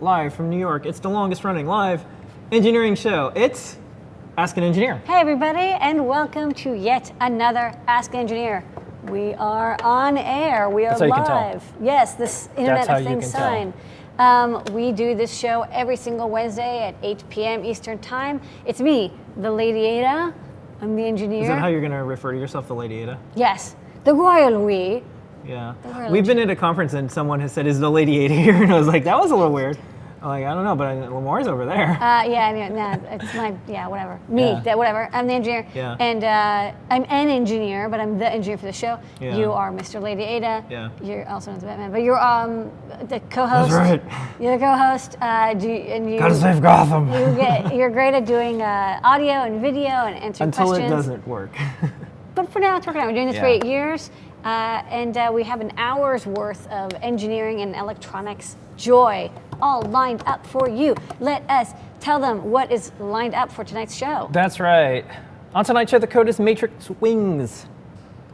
Live from New York, it's the longest running live engineering show. It's Ask an Engineer. Hey everybody, and welcome to yet another Ask an Engineer. We are on air, we are live. Yes, this Internet of Things sign. We do this show every single Wednesday at 8 p.m. Eastern Time. It's me, the LADYADA. I'm the engineer. Is that how you're going to refer to yourself, the LADYADA? Yes, the royal we. Yeah. We've been at a conference and someone has said, "Is the LADYADA here?" And I was like, that was a little weird. I'm like, I don't know, but Lamar's over there. It's my, whatever. Whatever. I'm the engineer. Yeah. And I'm an engineer, but I'm the engineer for the show. Yeah. You are Mr. LADYADA. Yeah. You're also known as Batman, but you're the co-host. That's right. You're the co-host. Gotta save Gotham. You're great at doing audio and video and answering questions. Until it doesn't work. But for now, it's working out. We're doing this for 8 years. And we have an hour's worth of engineering and electronics joy all lined up for you. Let us tell them what is lined up for tonight's show. That's right. On tonight's show, the code is Matrix Wings.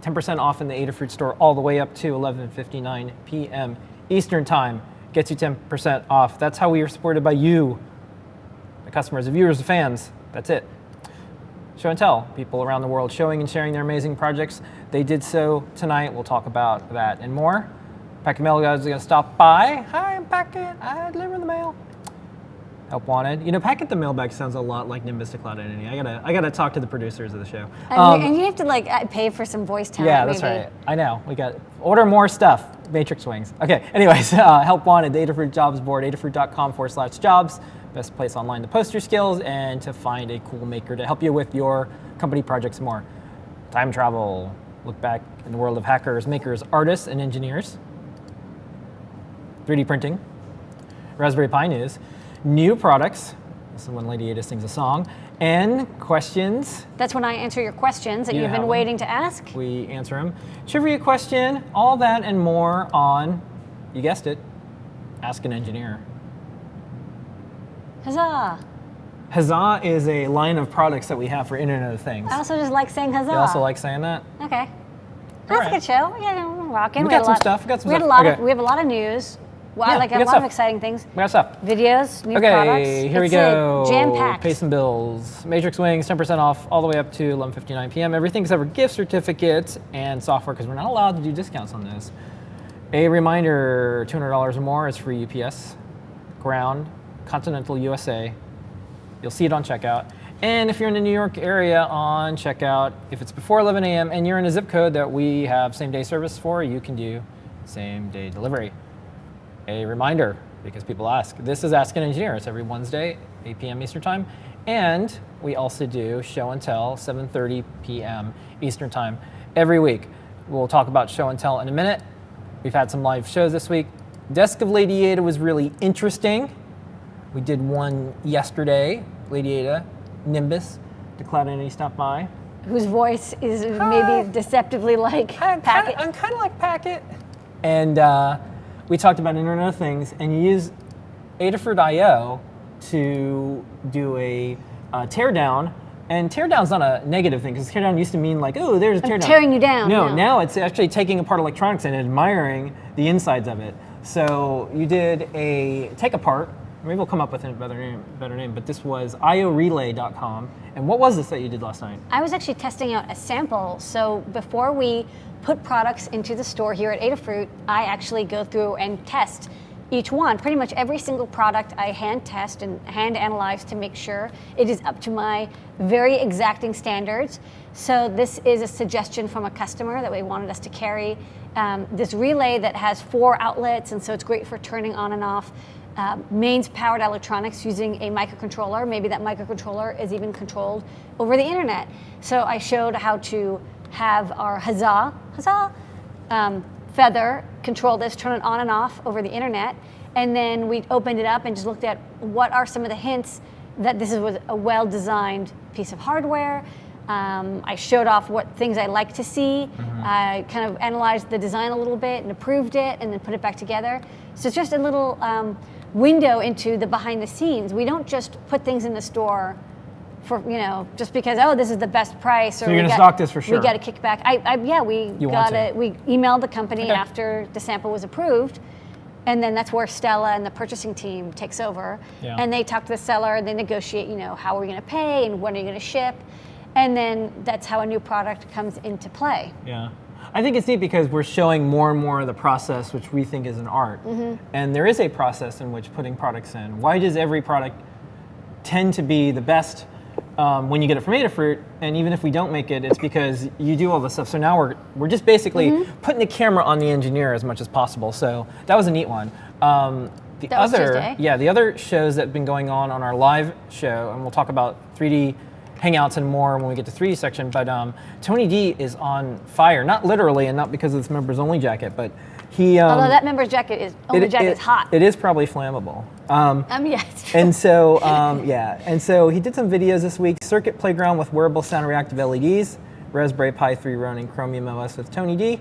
10% off in the Adafruit store all the way up to 11:59 p.m. Eastern Time. Gets you 10% off. That's how we are supported by you, the customers, the viewers, the fans. That's it. Show and tell, people around the world showing and sharing their amazing projects. They did so tonight. We'll talk about that and more. Packet Mail guys are going to stop by. Hi, I'm Packet. I deliver the mail. Help wanted. You know, Packet the mailbag sounds a lot like Nimbus to Cloud Entity. I gotta talk to the producers of the show. And you have to pay for some voice talent. Yeah, that's right. I know. We got order more stuff. Matrix Wings. Okay. Anyways, help wanted. The Adafruit jobs board. Adafruit.com/jobs. Best place online to post your skills and to find a cool maker to help you with your company projects and more. Time travel. Look back in the world of hackers, makers, artists, and engineers. 3D printing. Raspberry Pi news. New products. This is when LADYADA sings a song. And questions. That's when I answer your questions that you've been waiting to ask. We answer them. Trivia question. All that and more on, you guessed it, Ask an Engineer. Huzzah! Huzzah is a line of products that we have for Internet of Things. I also just like saying huzzah. You also like saying that? Okay. That's a good show. Yeah, we're rocking. We got some stuff. We have a lot of news. Well, yeah, a lot of exciting things. We got stuff. Videos, new products. Here we go. Jam-packed. Pay some bills. Matrix Wings, 10% off all the way up to 11:59 p.m. Everything except for gift certificates and software because we're not allowed to do discounts on this. A reminder, $200 or more is free UPS, ground, continental USA. You'll see it on checkout. And if you're in the New York area on checkout, if it's before 11 a.m. and you're in a zip code that we have same-day service for, you can do same-day delivery. A reminder, because people ask, this is Ask an Engineer. It's every Wednesday, 8 p.m. Eastern Time. And we also do Show and Tell, 7:30 p.m. Eastern Time every week. We'll talk about Show and Tell in a minute. We've had some live shows this week. Desk of LADYADA was really interesting. We did one yesterday. LADYADA, Nimbus, the Cloud Entity stopped by. Whose voice is maybe deceptively like Packet. I'm kind of like Packet. And we talked about Internet of Things, and you use Adafruit.io to do a teardown. And teardown's not a negative thing, because teardown used to mean like, oh, there's a teardown. Tearing you down. No, now it's actually taking apart electronics and admiring the insides of it. So you did a take apart. Maybe we'll come up with a better name, but this was iorelay.com. And what was this that you did last night? I was actually testing out a sample. So before we put products into the store here at Adafruit, I actually go through and test each one. Pretty much every single product I hand test and hand analyze to make sure it is up to my very exacting standards. So this is a suggestion from a customer that we wanted us to carry this relay that has 4 outlets, and so it's great for turning on and off mains powered electronics using a microcontroller. Maybe that microcontroller is even controlled over the internet. So I showed how to have our Huzzah Feather control this, turn it on and off over the internet. And then we opened it up and just looked at what are some of the hints that this was a well-designed piece of hardware. I showed off what things I like to see. I kind of analyzed the design a little bit and approved it and then put it back together. So it's just a little window into the behind the scenes. We don't just put things in the store for, just because, this is the best price. So you're going to stock this for sure? We got a kickback. We emailed the company after the sample was approved. And then that's where Stella and the purchasing team takes over. Yeah. And they talk to the seller and they negotiate, how are we going to pay and when are you going to ship? And then that's how a new product comes into play. Yeah. I think it's neat because we're showing more and more of the process, which we think is an art. And there is a process in which putting products in. Why does every product tend to be the best when you get it from Adafruit? And even if we don't make it, it's because you do all this stuff. So now we're just basically putting the camera on the engineer as much as possible. So that was a neat one. The other shows that have been going on our live show, and we'll talk about 3D Hangouts and more when we get to 3D section, but Tony D is on fire, not literally and not because of this members only jacket, but he... although that members jacket is hot. It is probably flammable. Yes. And so, and so he did some videos this week, Circuit Playground with wearable sound reactive LEDs, Raspberry Pi 3 running Chromium OS with Tony D,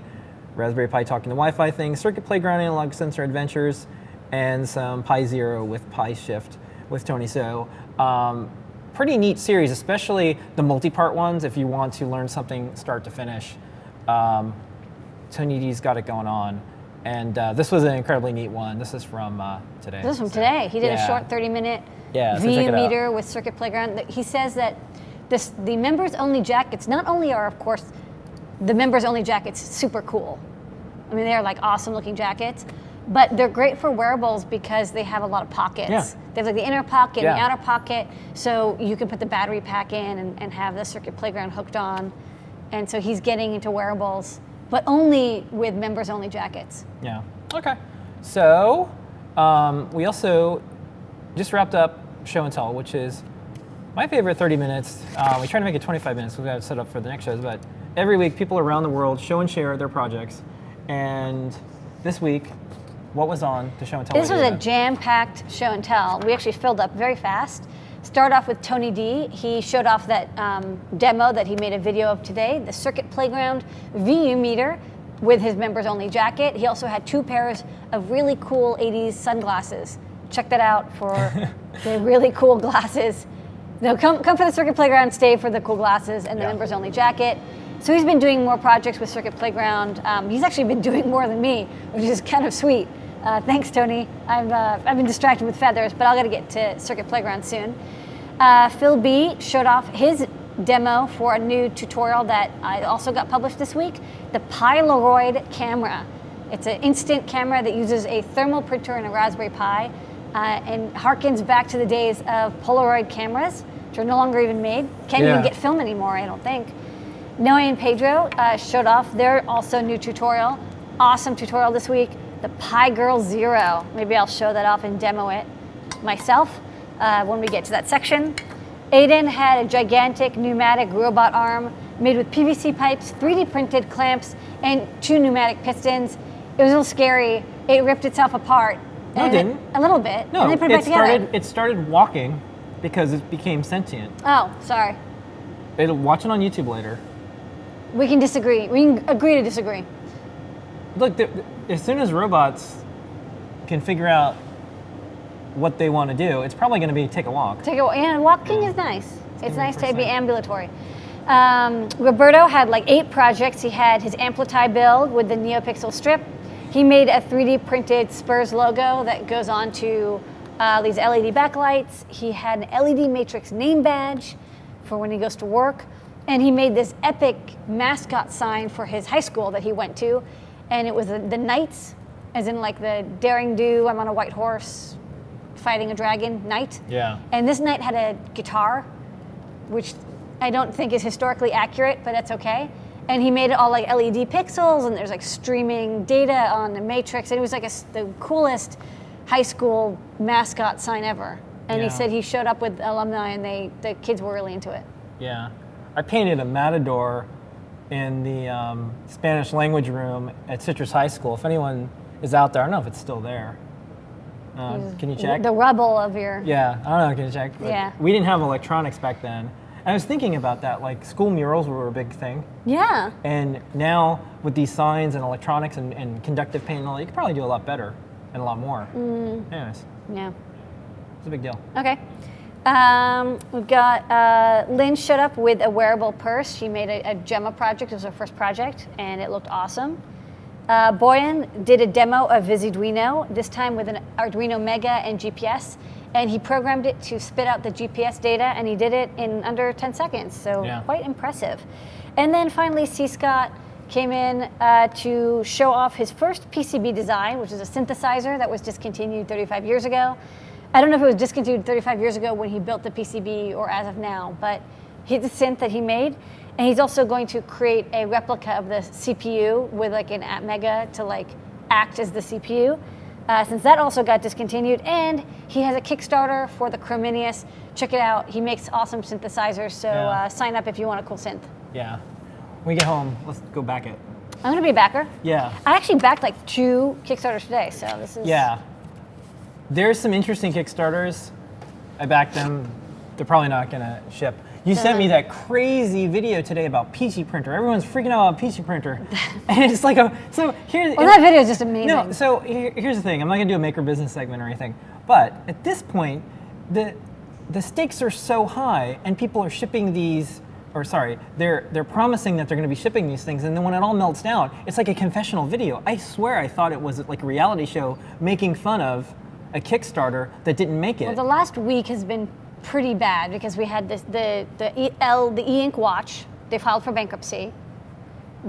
Raspberry Pi talking to Wi-Fi things, Circuit Playground analog sensor adventures, and some Pi Zero with Pi Shift with Tony. So, pretty neat series, especially the multi-part ones if you want to learn something start to finish. Tony D's got it going on. And this was an incredibly neat one. This is from today. This is from today. He did a short 30-minute VU meter with Circuit Playground. He says that the members-only jackets not only are, of course, the members-only jackets super cool. I mean, they're like awesome-looking jackets. But they're great for wearables because they have a lot of pockets. Yeah. They have like the inner pocket and the outer pocket, so you can put the battery pack in and have the Circuit Playground hooked on. And so he's getting into wearables, but only with members-only jackets. Yeah. Okay. So we also just wrapped up Show and Tell, which is my favorite 30 minutes. We try to make it 25 minutes because we got to set up for the next shows. But every week, people around the world show and share their projects. And this week, what was on the Show and Tell? This was a jam-packed Show and Tell. We actually filled up very fast. Start off with Tony D. He showed off that demo that he made a video of today, the Circuit Playground VU meter with his members-only jacket. He also had 2 pairs of really cool 80s sunglasses. Check that out for the really cool glasses. No, come for the Circuit Playground, stay for the cool glasses and the members-only jacket. So he's been doing more projects with Circuit Playground. He's actually been doing more than me, which is kind of sweet. Thanks, Tony. I've been distracted with feathers, but I'll got to get to Circuit Playground soon. Phil B showed off his demo for a new tutorial that I also got published this week, the Polaroid camera. It's an instant camera that uses a thermal printer and a Raspberry Pi and harkens back to the days of Polaroid cameras, which are no longer even made. Can't even get film anymore, I don't think. Noe and Pedro showed off their also new tutorial. Awesome tutorial this week, the Pi Girl Zero. Maybe I'll show that off and demo it myself when we get to that section. Aiden had a gigantic pneumatic robot arm made with PVC pipes, 3D printed clamps, and 2 pneumatic pistons. It was a little scary. It ripped itself apart. No, it didn't. A little bit. No, and then put it back together. It started walking because it became sentient. Oh, sorry. Watch it on YouTube later. We can disagree. We can agree to disagree. Look, as soon as robots can figure out what they want to do, it's probably going to be take a walk. And walking is nice. It's nice to be ambulatory. Roberto had like 8 projects. He had his Amplify build with the NeoPixel strip. He made a 3D printed Spurs logo that goes on to these LED backlights. He had an LED Matrix name badge for when he goes to work. And he made this epic mascot sign for his high school that he went to. And it was the Knights as in like the daring do, I'm on a white horse fighting a dragon knight. Yeah. And this knight had a guitar, which I don't think is historically accurate, but that's okay. And he made it all like LED pixels, and there's like streaming data on the matrix. And it was like the coolest high school mascot sign ever. And he said he showed up with alumni, and the kids were really into it. Yeah. I painted a matador in the Spanish language room at Citrus High School. If anyone is out there, I don't know if it's still there. Can you check? The rubble of your... Yeah, I don't know, can you check? Yeah. We didn't have electronics back then. And I was thinking about that, like school murals were a big thing. Yeah. And now with these signs and electronics and conductive paint and all that, you could probably do a lot better and a lot more. Anyways. Yeah. It's a big deal. Okay. We've got Lynn showed up with a wearable purse. She made a Gemma project. It was her first project, and it looked awesome. Boyan did a demo of Arduino, this time with an Arduino Mega and GPS, and he programmed it to spit out the GPS data, and he did it in under 10 seconds, so quite impressive. And then finally, C. Scott came in to show off his first PCB design, which is a synthesizer that was discontinued 35 years ago. I don't know if it was discontinued 35 years ago when he built the PCB or as of now, but he's a synth that he made. And he's also going to create a replica of the CPU with like an Atmega to like act as the CPU, since that also got discontinued. And he has a Kickstarter for the Chrominius. Check it out. He makes awesome synthesizers, so sign up if you want a cool synth. Yeah. When we get home, let's go back it. I'm gonna be a backer. Yeah. I actually backed like 2 Kickstarters today, so this is... Yeah. There's some interesting Kickstarters. I backed them. They're probably not gonna ship. You sent me that crazy video today about PC Printer. Everyone's freaking out about PC Printer. And it's like so here's... Well, that video is just amazing. No, so here's the thing. I'm not gonna do a maker business segment or anything. But at this point, the stakes are so high, and people are shipping these, or sorry, they're promising that they're gonna be shipping these things, and then when it all melts down, it's like a confessional video. I swear I thought it was like a reality show making fun of a Kickstarter that didn't make it. Well, the last week has been pretty bad because we had the e-ink watch. They filed for bankruptcy.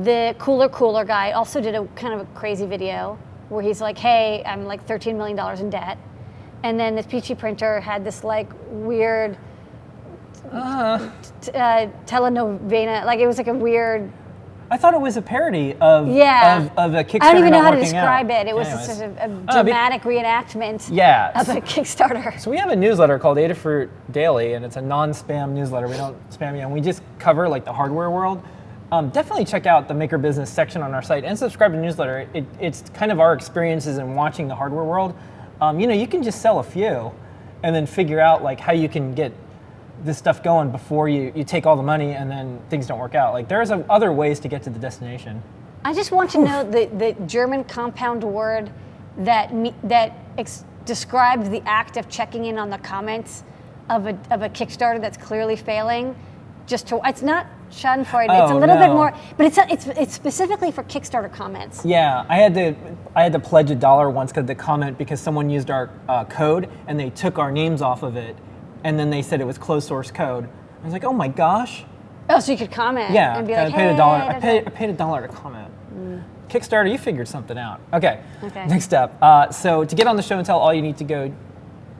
The cooler guy also did a kind of a crazy video where he's like, "Hey, I'm like $13 million in debt," and then this PC Printer had this like weird telenovela. Like it was like a weird. I thought it was a parody of a Kickstarter. I don't even know how to describe it. It was just a dramatic reenactment of a Kickstarter. So we have a newsletter called Adafruit Daily, and it's a non-spam newsletter. We don't spam you, and we just cover like the hardware world. Definitely check out the Maker Business section on our site and subscribe to the newsletter. It's kind of our experiences in watching the hardware world. You can just sell a few, and then figure out like how you can get this stuff going before you take all the money and then things don't work out. Like there's other ways to get to the destination. I just want to know the German compound word that describes the act of checking in on the comments of a Kickstarter that's clearly failing. It's not Schadenfreude. It's a little bit more, but it's specifically for Kickstarter comments. Yeah, I had to pledge $1 once because someone used our code and they took our names off of it. And then they said it was closed source code. I was like, oh my gosh. Oh, so you could comment. Yeah, and be like, I paid $1. I paid $1 to comment. Kickstarter, you figured something out. Okay. Next step. So to get on the show and tell, all you need to go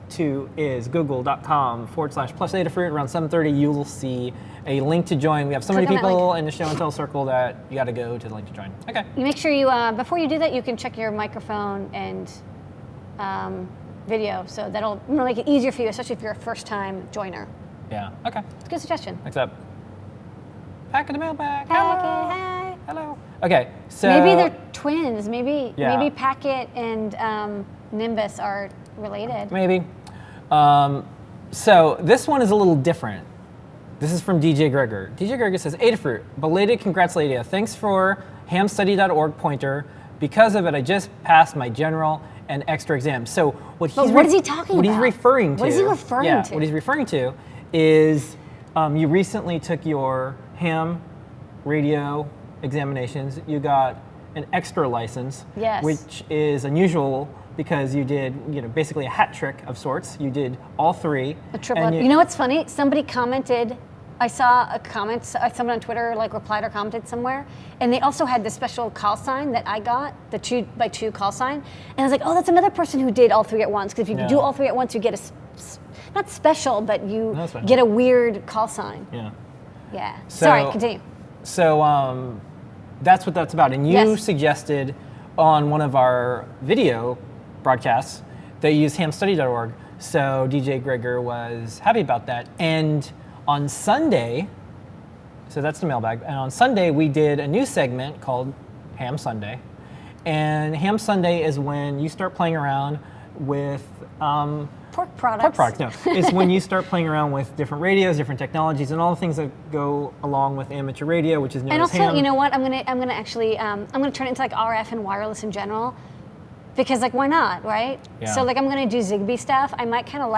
to is google.com/+Adafruit. Around 7:30, you will see a link to join. We have so many people in the show and tell circle that you got to go to the link to join. Okay. You make sure you before you do that, you can check your microphone and. Video, so that'll make it easier for you, especially if you're a first-time joiner. Yeah. Okay. It's a good suggestion. Next up. Pack in the mailbag. Packet, Hello. Okay. So maybe they're twins. Maybe Packet and Nimbus are related. Maybe. So this one is a little different. This is from DJ Gregor. DJ Gregor says, Adafruit, belated congrats, LADYADA. Thanks for hamstudy.org pointer. Because of it, I just passed my general and extra exams. So what is he talking about? What he's referring to. What is he referring to? What he's referring to is you recently took your ham radio examinations. You got an extra license, which is unusual because you did, basically a hat trick of sorts. You did all 3. A triple. You know what's funny? Somebody commented I saw a comment, someone on Twitter like replied or commented somewhere, and they also had this special call sign that I got, the 2x2 call sign, and I was like, oh, that's another person who did all 3 at once, because if you do all 3 at once, you get not special, but you get a weird call sign. Yeah. Yeah. Sorry, continue. So that's what that's about. And you suggested on one of our video broadcasts that you use hamstudy.org. So DJ Gregor was happy about that. And on Sunday, so that's the mailbag. And on Sunday, we did a new segment called Ham Sunday. And Ham Sunday is when you start playing around with pork products. Pork products, no. It's when you start playing around with different radios, different technologies, and all the things that go along with amateur radio, which is known as ham. And also, you know what? I'm gonna actually I'm gonna turn it into like RF and wireless in general, because like why not, right? Yeah. So like I'm gonna do Zigbee stuff. I might kind of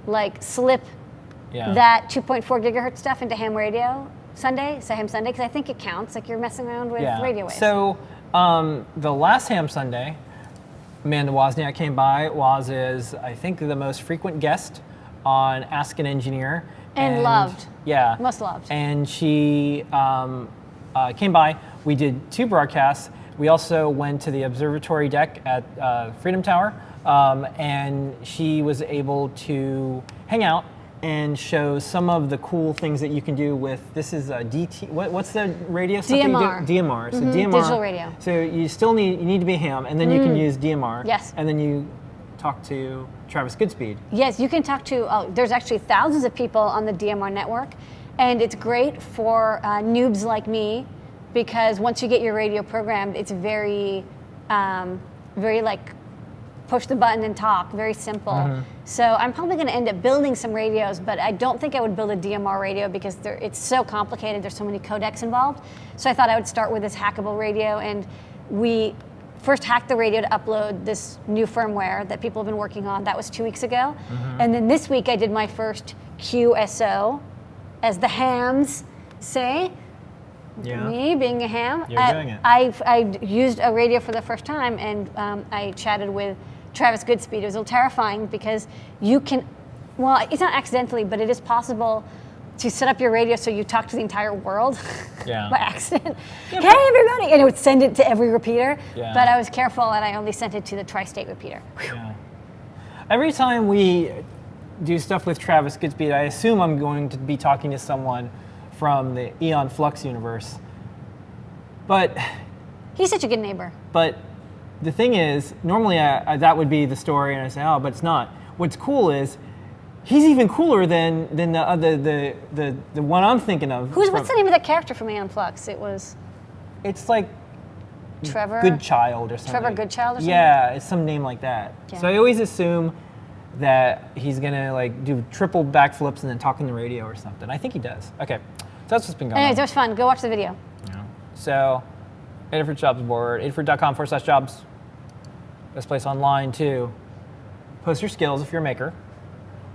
like slip Yeah. that 2.4 gigahertz stuff into ham radio Sunday, so ham Sunday, because I think it counts. Like you're messing around with radio waves. So the last Ham Sunday, Amanda Wozniak came by. Woz is, I think, the most frequent guest on Ask an Engineer. And loved. Yeah. Most loved. And she came by. We did 2 broadcasts. We also went to the observatory deck at Freedom Tower, and she was able to hang out and show some of the cool things that you can do with, this is a DT, what's the radio stuff DMR. that you do? DMR. So DMR. Digital radio. So you need to be ham, and then you can use DMR. Yes. And then you talk to Travis Goodspeed. Yes, you can talk to, there's actually thousands of people on the DMR network, and it's great for noobs like me, because once you get your radio programmed, it's very like push the button and talk, very simple. So I'm probably going to end up building some radios, but I don't think I would build a DMR radio because it's so complicated. There's so many codecs involved. So I thought I would start with this hackable radio, and we first hacked the radio to upload this new firmware that people have been working on. That was 2 weeks ago. And then this week I did my first QSO, as the hams say. Yeah. Me being a ham. You're doing it. I used a radio for the first time, and I chatted with Travis Goodspeed. It was a little terrifying because you can, well, it's not accidentally, but it is possible to set up your radio so you talk to the entire world by accident. Yeah, hey, everybody! And it would send it to every repeater. Yeah. But I was careful, and I only sent it to the tri-state repeater. Yeah. Every time we do stuff with Travis Goodspeed, I assume I'm going to be talking to someone from the Eon Flux universe. But he's such a good neighbor. But the thing is, normally that would be the story, and I say, oh, but it's not. What's cool is he's even cooler than the one I'm thinking of. What's the name of that character from Eon Flux? It's like Trevor Goodchild or something. Trevor Goodchild or something? Yeah, it's some name like that. Yeah. So I always assume that he's gonna like do triple backflips and then talk on the radio or something. I think he does. Okay, so that's what's been going on. Anyways, that was fun. Go watch the video. Yeah. So, Adafruit jobs board, adafruit.com/jobs. Best place online to post your skills if you're a maker,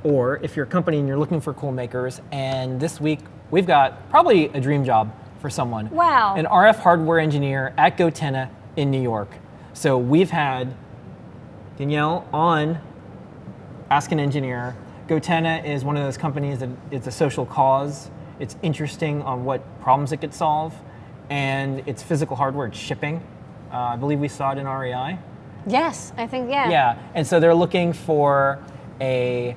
or if you're a company and you're looking for cool makers. And this week we've got probably a dream job for someone. Wow. An RF hardware engineer at Gotenna in New York. So we've had Danielle on Ask an Engineer. Gotenna is one of those companies that it's a social cause. It's interesting on what problems it could solve, and it's physical hardware, it's shipping. I believe we saw it in REI. Yes, I think, yeah. Yeah, and so they're looking for a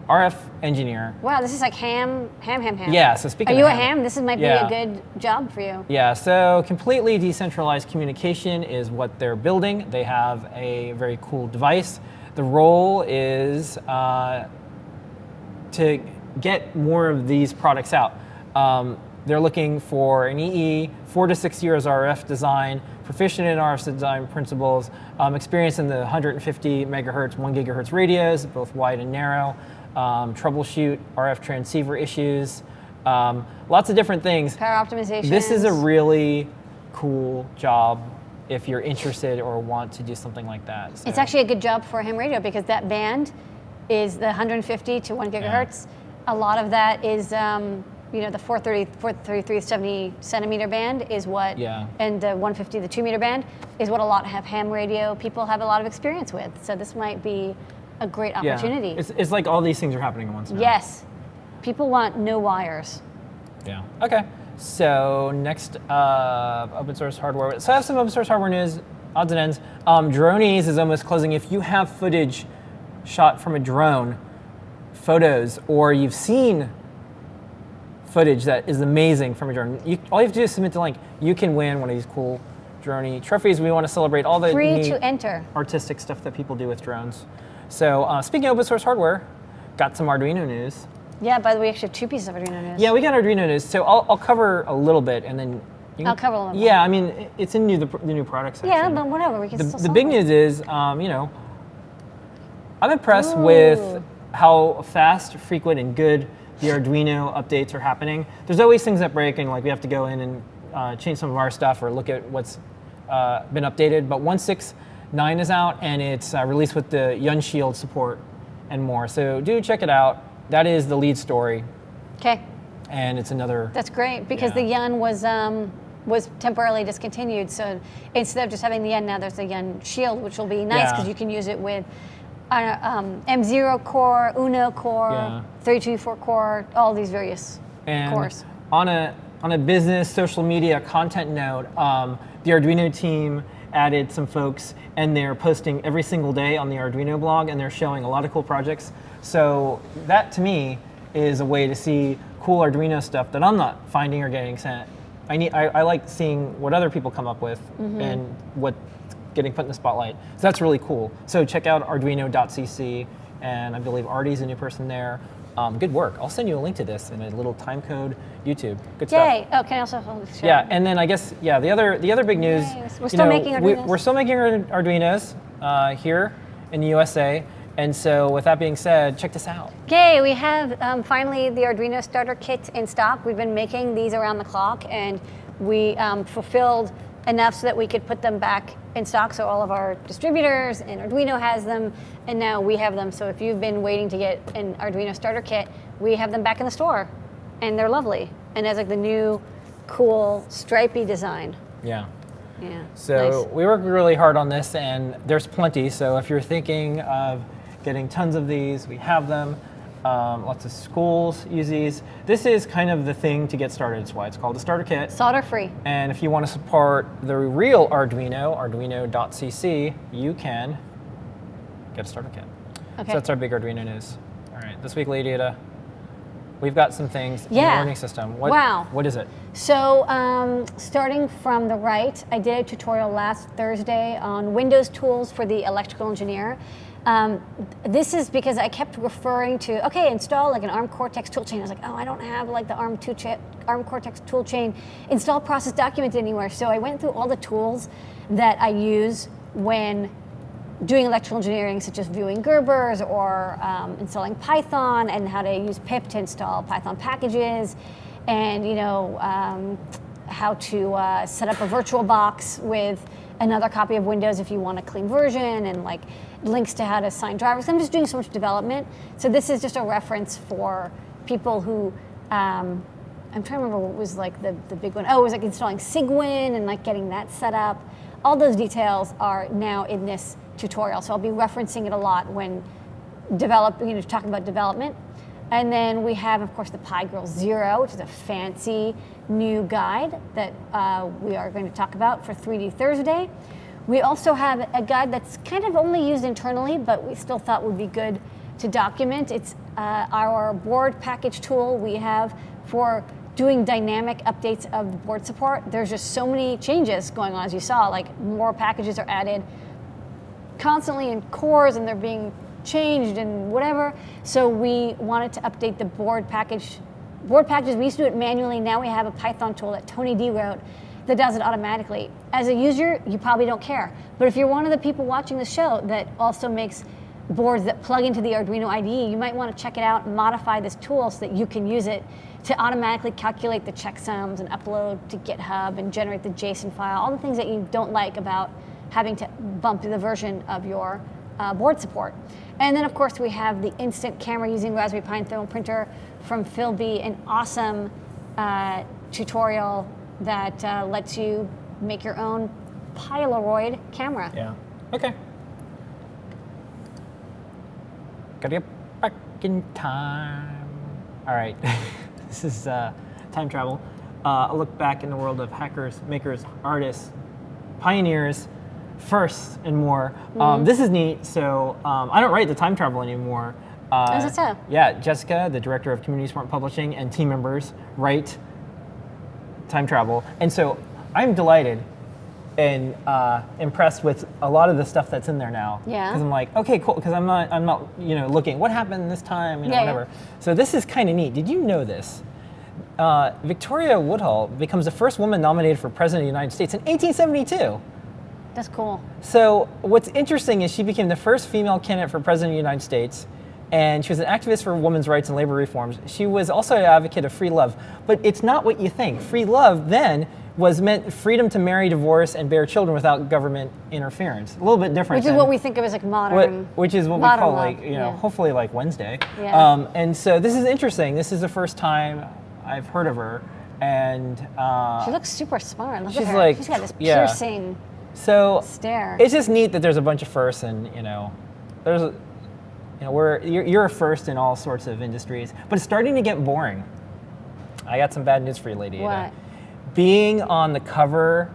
RF engineer. Wow, this is like ham. Yeah, so speaking of Are you ham, a ham? This might be a good job for you. Yeah, so completely decentralized communication is what they're building. They have a very cool device. The role is to get more of these products out. They're looking for an EE, 4 to 6 years RF design, proficient in RF design principles, experience in the 150 megahertz, 1 gigahertz radios, both wide and narrow, troubleshoot RF transceiver issues, lots of different things. Power optimization. This is a really cool job if you're interested or want to do something like that. So. It's actually a good job for a ham radio because that band is the 150 to 1 gigahertz. Yeah. A lot of that is, the 433, 70 centimeter band is what, and the 150, the 2 meter band is what a lot of ham radio people have a lot of experience with. So this might be a great opportunity. Yeah. It's like all these things are happening at once now. Yes. People want no wires. Yeah. Okay. So next, open source hardware. So I have some open source hardware news, odds and ends. Dronies is almost closing. If you have footage shot from a drone, photos, or you've seen footage that is amazing from a drone, all you have to do is submit the link. You can win one of these cool Droney trophies. We want to celebrate all the free neat to enter artistic stuff that people do with drones. So speaking of open source hardware, got some Arduino news. Yeah, by the way, we actually have 2 pieces of Arduino news. Yeah, we got Arduino news. So I'll cover a little bit, and then I'll cover a little bit. Yeah, I mean, it's in the new product section. Yeah, but whatever, we can still The big news is, I'm impressed with how fast, frequent, and good the Arduino updates are happening. There's always things that break, and like we have to go in and change some of our stuff or look at what's been updated. But 1.6.9 is out, and it's released with the Yun Shield support and more. So do check it out. That is the lead story. Okay. And it's another. That's great because the Yun was temporarily discontinued. So instead of just having the Yun, now there's the Yun Shield, which will be nice because you can use it with M0 core, Uno core, 324 core, all these various cores. On a business social media content note, the Arduino team added some folks, and they're posting every single day on the Arduino blog, and they're showing a lot of cool projects. So that to me is a way to see cool Arduino stuff that I'm not finding or getting sent. I like seeing what other people come up with and what's getting put in the spotlight. So that's really cool. So check out arduino.cc, and I believe Artie's a new person there. Good work. I'll send you a link to this in a little timecode YouTube. Good stuff. Yay! Oh, can I also hold this? Yeah, and then I guess the other big news. We're still making Arduinos. We're still making Arduinos here in the USA. And so with that being said, check this out. Okay, we have finally the Arduino starter kit in stock. We've been making these around the clock, and we fulfilled enough so that we could put them back in stock. So all of our distributors and Arduino has them, and now we have them. So if you've been waiting to get an Arduino starter kit, we have them back in the store, and they're lovely. And as like the new, cool, stripy design. Yeah. Yeah. So nice. We worked really hard on this, and there's plenty. So if you're thinking of getting tons of these, we have them. Lots of schools use these. This is kind of the thing to get started. That's why it's called the starter kit. Solder free. And if you want to support the real Arduino, arduino.cc, you can get a starter kit. Okay. So that's our big Arduino news. All right, this week, LADYADA, we've got some things in the learning system. What is it? So starting from the right, I did a tutorial last Thursday on Windows tools for the electrical engineer. This is because I kept referring to, okay, install like an ARM Cortex toolchain. I was like, oh, I don't have like the ARM Cortex toolchain install process documented anywhere. So I went through all the tools that I use when doing electrical engineering, such as viewing Gerbers or installing Python, and how to use pip to install Python packages, and how to set up a virtual box with another copy of Windows if you want a clean version, and like links to how to assign drivers. I'm just doing so much development. So this is just a reference for people who, I'm trying to remember what was like the big one. Oh, it was like installing Cygwin and like getting that set up. All those details are now in this tutorial. So I'll be referencing it a lot when talking about development. And then we have, of course, the PyGirl Zero, which is a fancy new guide that we are going to talk about for 3D Thursday. We also have a guide that's kind of only used internally, but we still thought would be good to document. It's our board package tool we have for doing dynamic updates of the board support. There's just so many changes going on, as you saw, like more packages are added constantly in cores, and they're being changed and whatever. So we wanted to update the board packages. We used to do it manually. Now we have a Python tool that Tony D wrote that does it automatically. As a user, you probably don't care. But if you're one of the people watching the show that also makes boards that plug into the Arduino IDE, you might want to check it out and modify this tool so that you can use it to automatically calculate the checksums and upload to GitHub and generate the JSON file, all the things that you don't like about having to bump the version of your board support. And then, of course, we have the instant camera using Raspberry Pi and thermal printer from Phil B, an awesome tutorial that lets you make your own Polaroid camera. Yeah. Okay. Gotta get back in time. All right, this is time travel. A look back in the world of hackers, makers, artists, pioneers, firsts, and more. This is neat. So I don't write the time travel anymore. Is it so? Yeah, Jessica, the director of Community Smart Publishing, and team members write time travel. And so I'm delighted and impressed with a lot of the stuff that's in there now. Yeah. Because I'm like, okay, cool. Because I'm not, looking what happened this time, whatever. Yeah. So this is kind of neat. Did you know this? Victoria Woodhull becomes the first woman nominated for president of the United States in 1872. That's cool. So what's interesting is she became the first female candidate for president of the United States, and she was an activist for women's rights and labor reforms. She was also an advocate of free love, but it's not what you think. Free love then was meant freedom to marry, divorce, and bear children without government interference. A little bit different. Which is what we think of as like modern. Which is what we call love. Hopefully like Wednesday. Yeah. And so this is interesting. This is the first time I've heard of her, and she looks super smart. Look she's at her. Like, she's got this piercing stare. It's just neat that there's a bunch of firsts, and there's. You're a first in all sorts of industries, but it's starting to get boring. I got some bad news for you, Lady. What? Being on the cover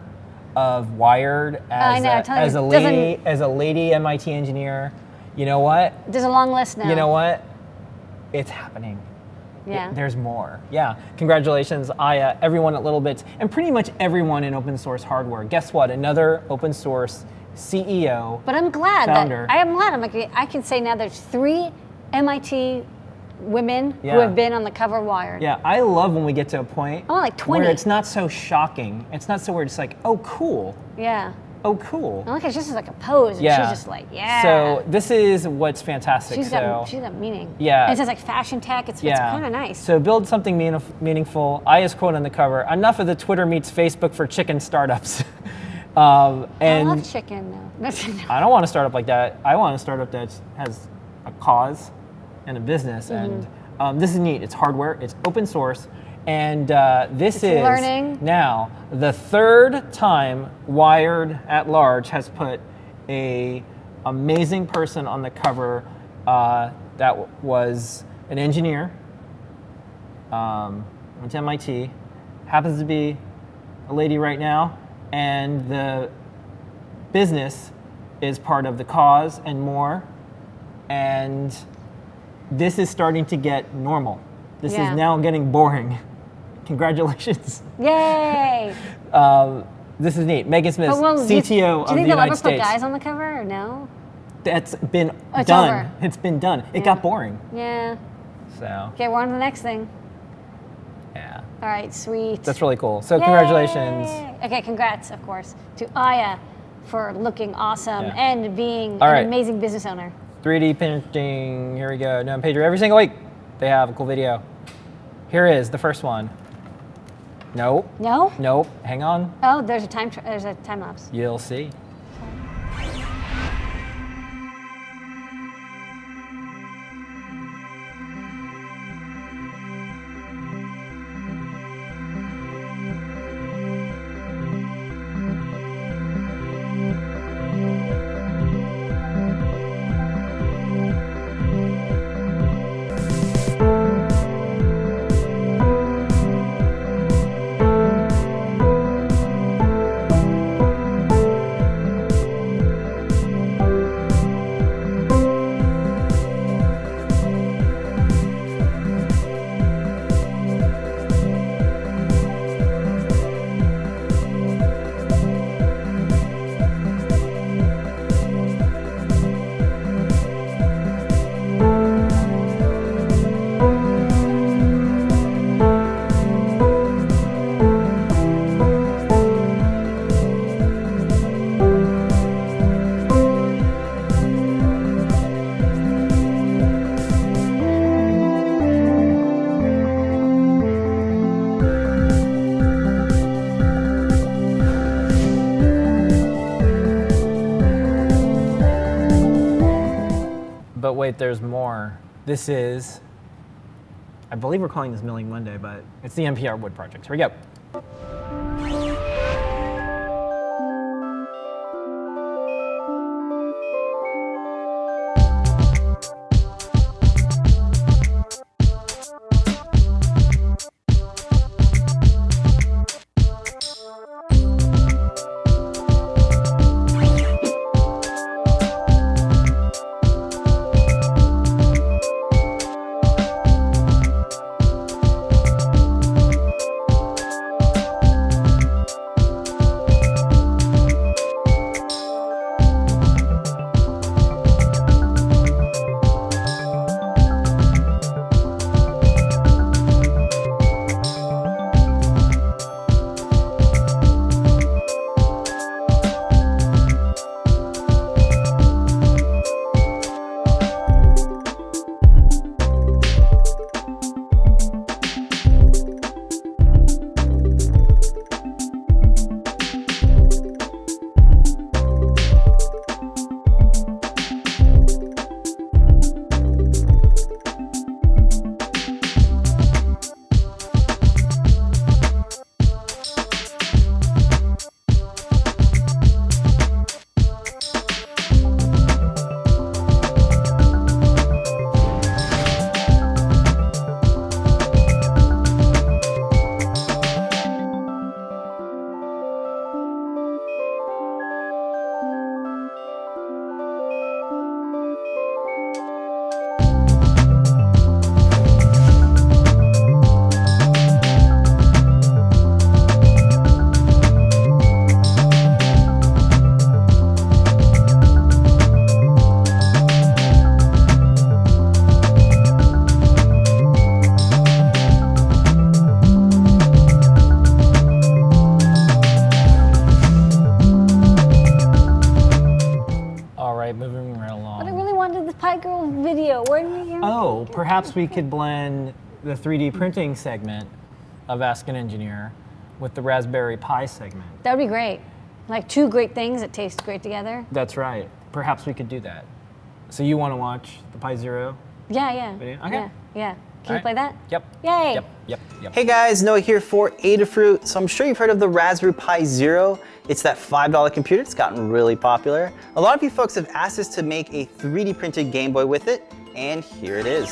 of Wired as a lady MIT engineer, you know what? There's a long list now. You know what? It's happening. Yeah. There's more. Yeah. Congratulations, Aya, everyone at Littlebits, and pretty much everyone in open source hardware. Guess what? Another open source CEO. But I'm glad founder. I can say now there's 3 MIT women who have been on the cover of Wired. Yeah, I love when we get to a point like 20. where it's not so shocking. It's not so weird. It's like, oh, cool. Yeah. Oh, cool. I like it's just like a pose, and she's just like, yeah. So this is what's fantastic. She's got meaning. Yeah. And it says like fashion tech. It's kind of nice. So build something meaningful. Aya's quote on the cover: "Enough of the Twitter meets Facebook for chicken startups." And I love chicken though. I don't want a startup like that. I want a startup that has a cause and a business. And this is neat. It's hardware. It's open source. And this is learning. Now the 3rd time Wired at large has put a amazing person on the cover that was an engineer, went to MIT, happens to be a lady right now, and the business is part of the cause and more. And this is starting to get normal. This is now getting boring. Congratulations. Yay! This is neat. Megan Smith, CTO of the United States. Do you think they'll ever put guys on the cover or no? That's been it's done. Over. It's been done. It got boring. Yeah. So. Okay, we're on to the next thing. Yeah. All right, sweet. That's really cool. So Yay! Congratulations. Okay, congrats, of course, to Aya for looking awesome and being an amazing business owner. 3D printing. Here we go. No pager every single week. They have a cool video. Here is the first one. Nope. No? Nope. Hang on. Oh, there's a time lapse. You'll see. But wait, there's more. This is, I believe we're calling this Milling Monday, but it's the NPR Wood Project. Here we go. So perhaps we could blend the 3D printing segment of Ask an Engineer with the Raspberry Pi segment. That would be great. Like two great things that taste great together. That's right. Perhaps we could do that. So you want to watch the Pi Zero? Yeah. Video? Okay. Yeah. Can you play that? Yep. Yay. Yep. Hey guys, Noah here for Adafruit. So I'm sure you've heard of the Raspberry Pi Zero. It's that $5 computer. It's gotten really popular. A lot of you folks have asked us to make a 3D printed Game Boy with it, and here it is.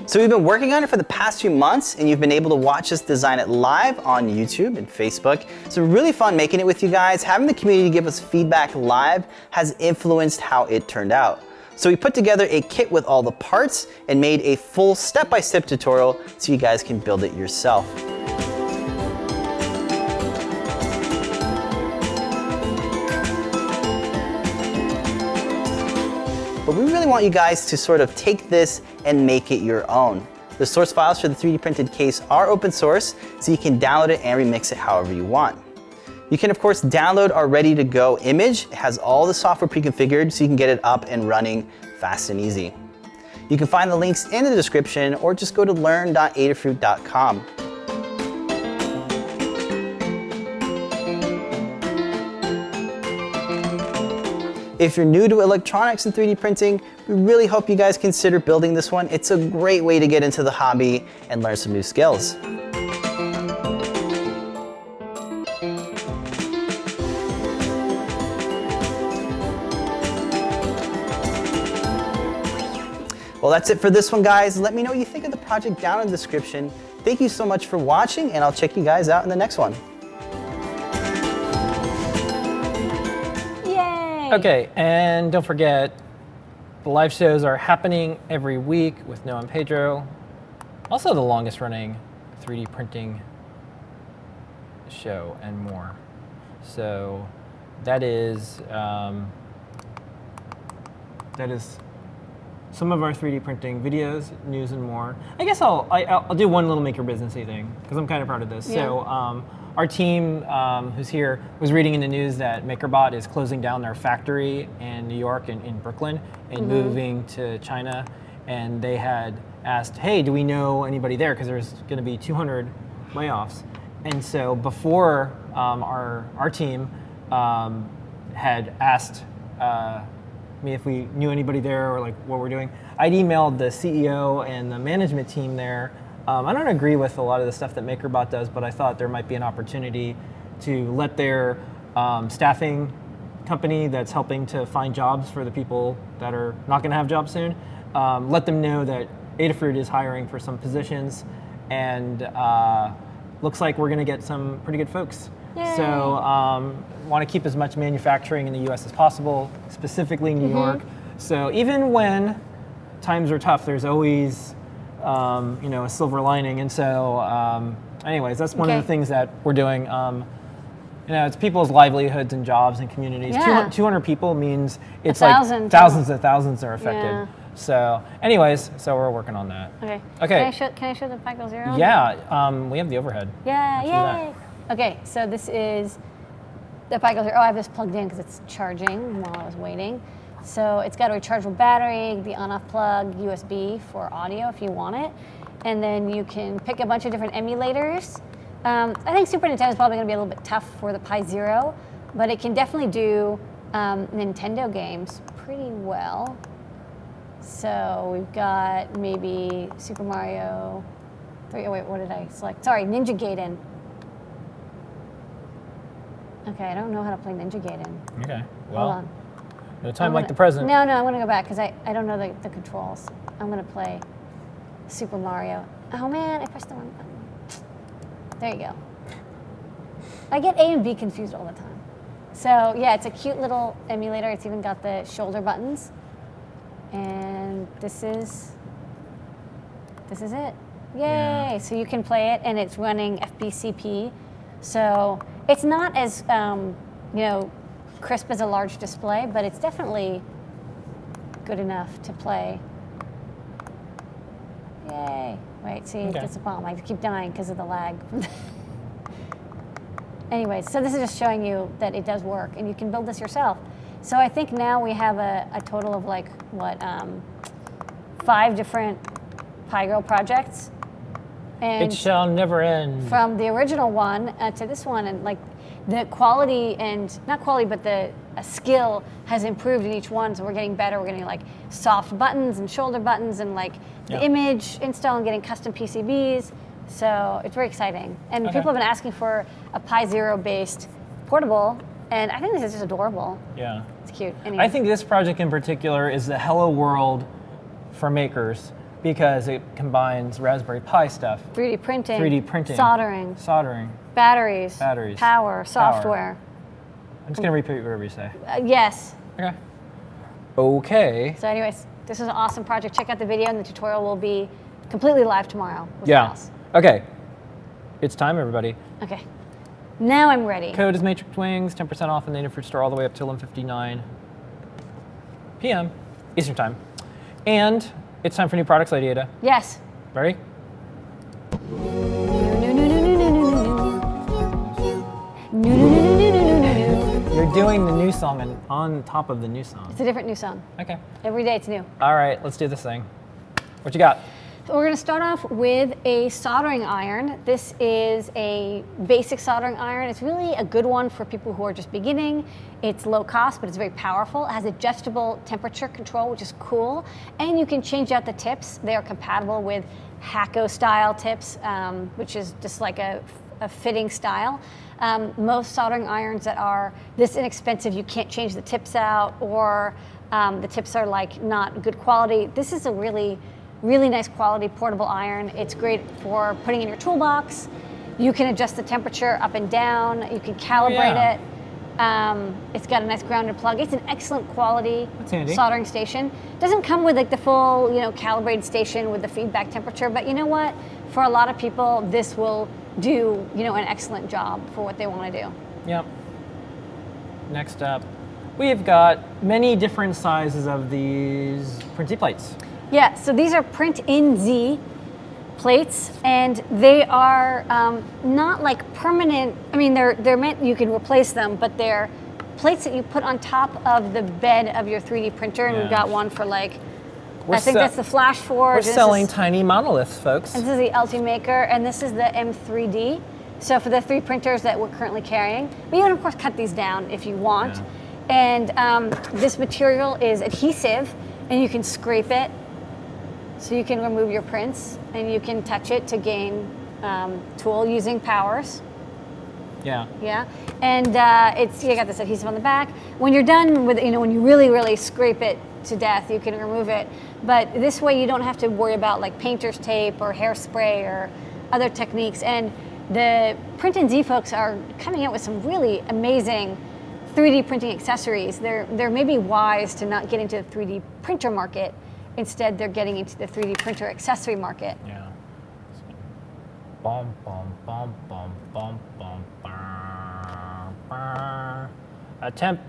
So we've been working on it for the past few months, and you've been able to watch us design it live on YouTube and Facebook. It's been really fun making it with you guys. Having the community give us feedback live has influenced how it turned out. So we put together a kit with all the parts and made a full step-by-step tutorial so you guys can build it yourself. But we really want you guys to sort of take this and make it your own. The source files for the 3D printed case are open source, so you can download it and remix it however you want. You can of course download our ready to go image. It has all the software pre-configured so you can get it up and running fast and easy. You can find the links in the description or just go to learn.adafruit.com. If you're new to electronics and 3D printing, we really hope you guys consider building this one. It's a great way to get into the hobby and learn some new skills. Well, that's it for this one, guys. Let me know what you think of the project down in the description. Thank you so much for watching, and I'll check you guys out in the next one. Okay, and don't forget, the live shows are happening every week with Noah and Pedro. Also the longest running 3D printing show and more. So that is some of our 3D printing videos, news, and more. I guess I'll do one little make your businessy thing because I'm kind of proud of this. Yeah. So our team who's here was reading in the news that MakerBot is closing down their factory in New York and in Brooklyn and moving to China. And they had asked, hey, do we know anybody there? Because there's going to be 200 layoffs. And so before our team had asked me if we knew anybody there or like what we're doing, I'd emailed the CEO and the management team there. I don't agree with a lot of the stuff that MakerBot does, but I thought there might be an opportunity to let their staffing company that's helping to find jobs for the people that are not going to have jobs soon, let them know that Adafruit is hiring for some positions, and looks like we're going to get some pretty good folks. Yay. So want to keep as much manufacturing in the U.S. as possible, specifically New York. So even when times are tough, there's always a silver lining. And so anyways, that's one of the things that we're doing. It's people's livelihoods and jobs and communities. Yeah. 200 people means it's thousands. like thousands and thousands are affected. Yeah. So anyways, so we're working on that. Okay. Can I show the Pi 0? Yeah, we have the overhead. Yeah, yay. Okay, so this is the Pi 0. I have this plugged in because it's charging while I was waiting. So it's got a rechargeable battery, the on-off plug, USB for audio if you want it. And then you can pick a bunch of different emulators. I think Super Nintendo is probably going to be a little bit tough for the Pi 0, but it can definitely do Nintendo games pretty well. So we've got maybe Super Mario 3. Oh wait, what did I select? Sorry, Ninja Gaiden. Okay, I don't know how to play Ninja Gaiden. Okay, well. Hold on. No time like the present. No, I'm going to go back because I don't know the controls. I'm going to play Super Mario. Oh man, I pressed the wrong button. There you go. I get A and B confused all the time. So yeah, it's a cute little emulator. It's even got the shoulder buttons. And this is it. Yay! Yeah. So you can play it, and it's running FBCP. So it's not as crisp as a large display, but it's definitely good enough to play. Yay! Wait, see, that's a problem. I keep dying because of the lag. Anyways, so this is just showing you that it does work, and you can build this yourself. So I think now we have a total of like, what, 5 different PyGirl projects. And it shall never end. From the original one to this one, and like the quality and, not quality, but the skill has improved in each one, so we're getting better. We're getting like soft buttons and shoulder buttons and like the image install and getting custom PCBs. So it's very exciting. And people have been asking for a Pi Zero based portable, and I think this is just adorable. Yeah. It's cute. I think this project in particular is the hello world for makers because it combines Raspberry Pi stuff. 3D printing. 3D printing. Soldering. Batteries. Power. Software. I'm just going to repeat whatever you say. Yes. Okay. So anyways, this is an awesome project. Check out the video, and the tutorial will be completely live tomorrow. Okay. It's time, everybody. Okay. Now I'm ready. Code is Matrix Wings, 10% off in the Adafruit store all the way up till 11:59 p.m. Eastern Time. And it's time for new products, LADYADA. Yes. Ready? You're doing the new song and on top of the new song. It's a different new song. Okay. Every day it's new. All right, let's do this thing. What you got? So we're going to start off with a soldering iron. This is a basic soldering iron. It's really a good one for people who are just beginning. It's low cost, but it's very powerful. It has adjustable temperature control, which is cool. And you can change out the tips. They are compatible with Hacko style tips, which is just like a fitting style. Most soldering irons that are this inexpensive, you can't change the tips out, or the tips are like not good quality. This is a really nice quality portable iron. It's great for putting in your toolbox. You can adjust the temperature up and down. You can calibrate it. It's got a nice grounded plug. It's an excellent quality soldering station. Doesn't come with like the full, calibrated station with the feedback temperature, but you know what? For a lot of people, this will do, an excellent job for what they want to do. Yep. Next up, we've got many different sizes of these printy plates. Yeah, so these are print in Z plates, and they are not like permanent. I mean, they're meant, you can replace them, but they're plates that you put on top of the bed of your 3D printer, and we've got one for like, I think that's the Flash Forge. We're selling tiny monoliths, folks. And this is the Ultimaker, and this is the M3D. So for the 3 printers that we're currently carrying, but you can of course cut these down if you want. And this material is adhesive, and you can scrape it. So you can remove your prints, and you can touch it to gain tool using powers. Yeah. And you got this adhesive on the back. When you're done with, when you really scrape it to death, you can remove it. But this way you don't have to worry about like painter's tape or hairspray or other techniques. And the Print and Z folks are coming out with some really amazing 3D printing accessories. They're maybe wise to not get into the 3D printer market. Instead, they're getting into the 3D printer accessory market. Yeah. Bum, bum, bum, bum, bum, bum, bum, bum. Attempt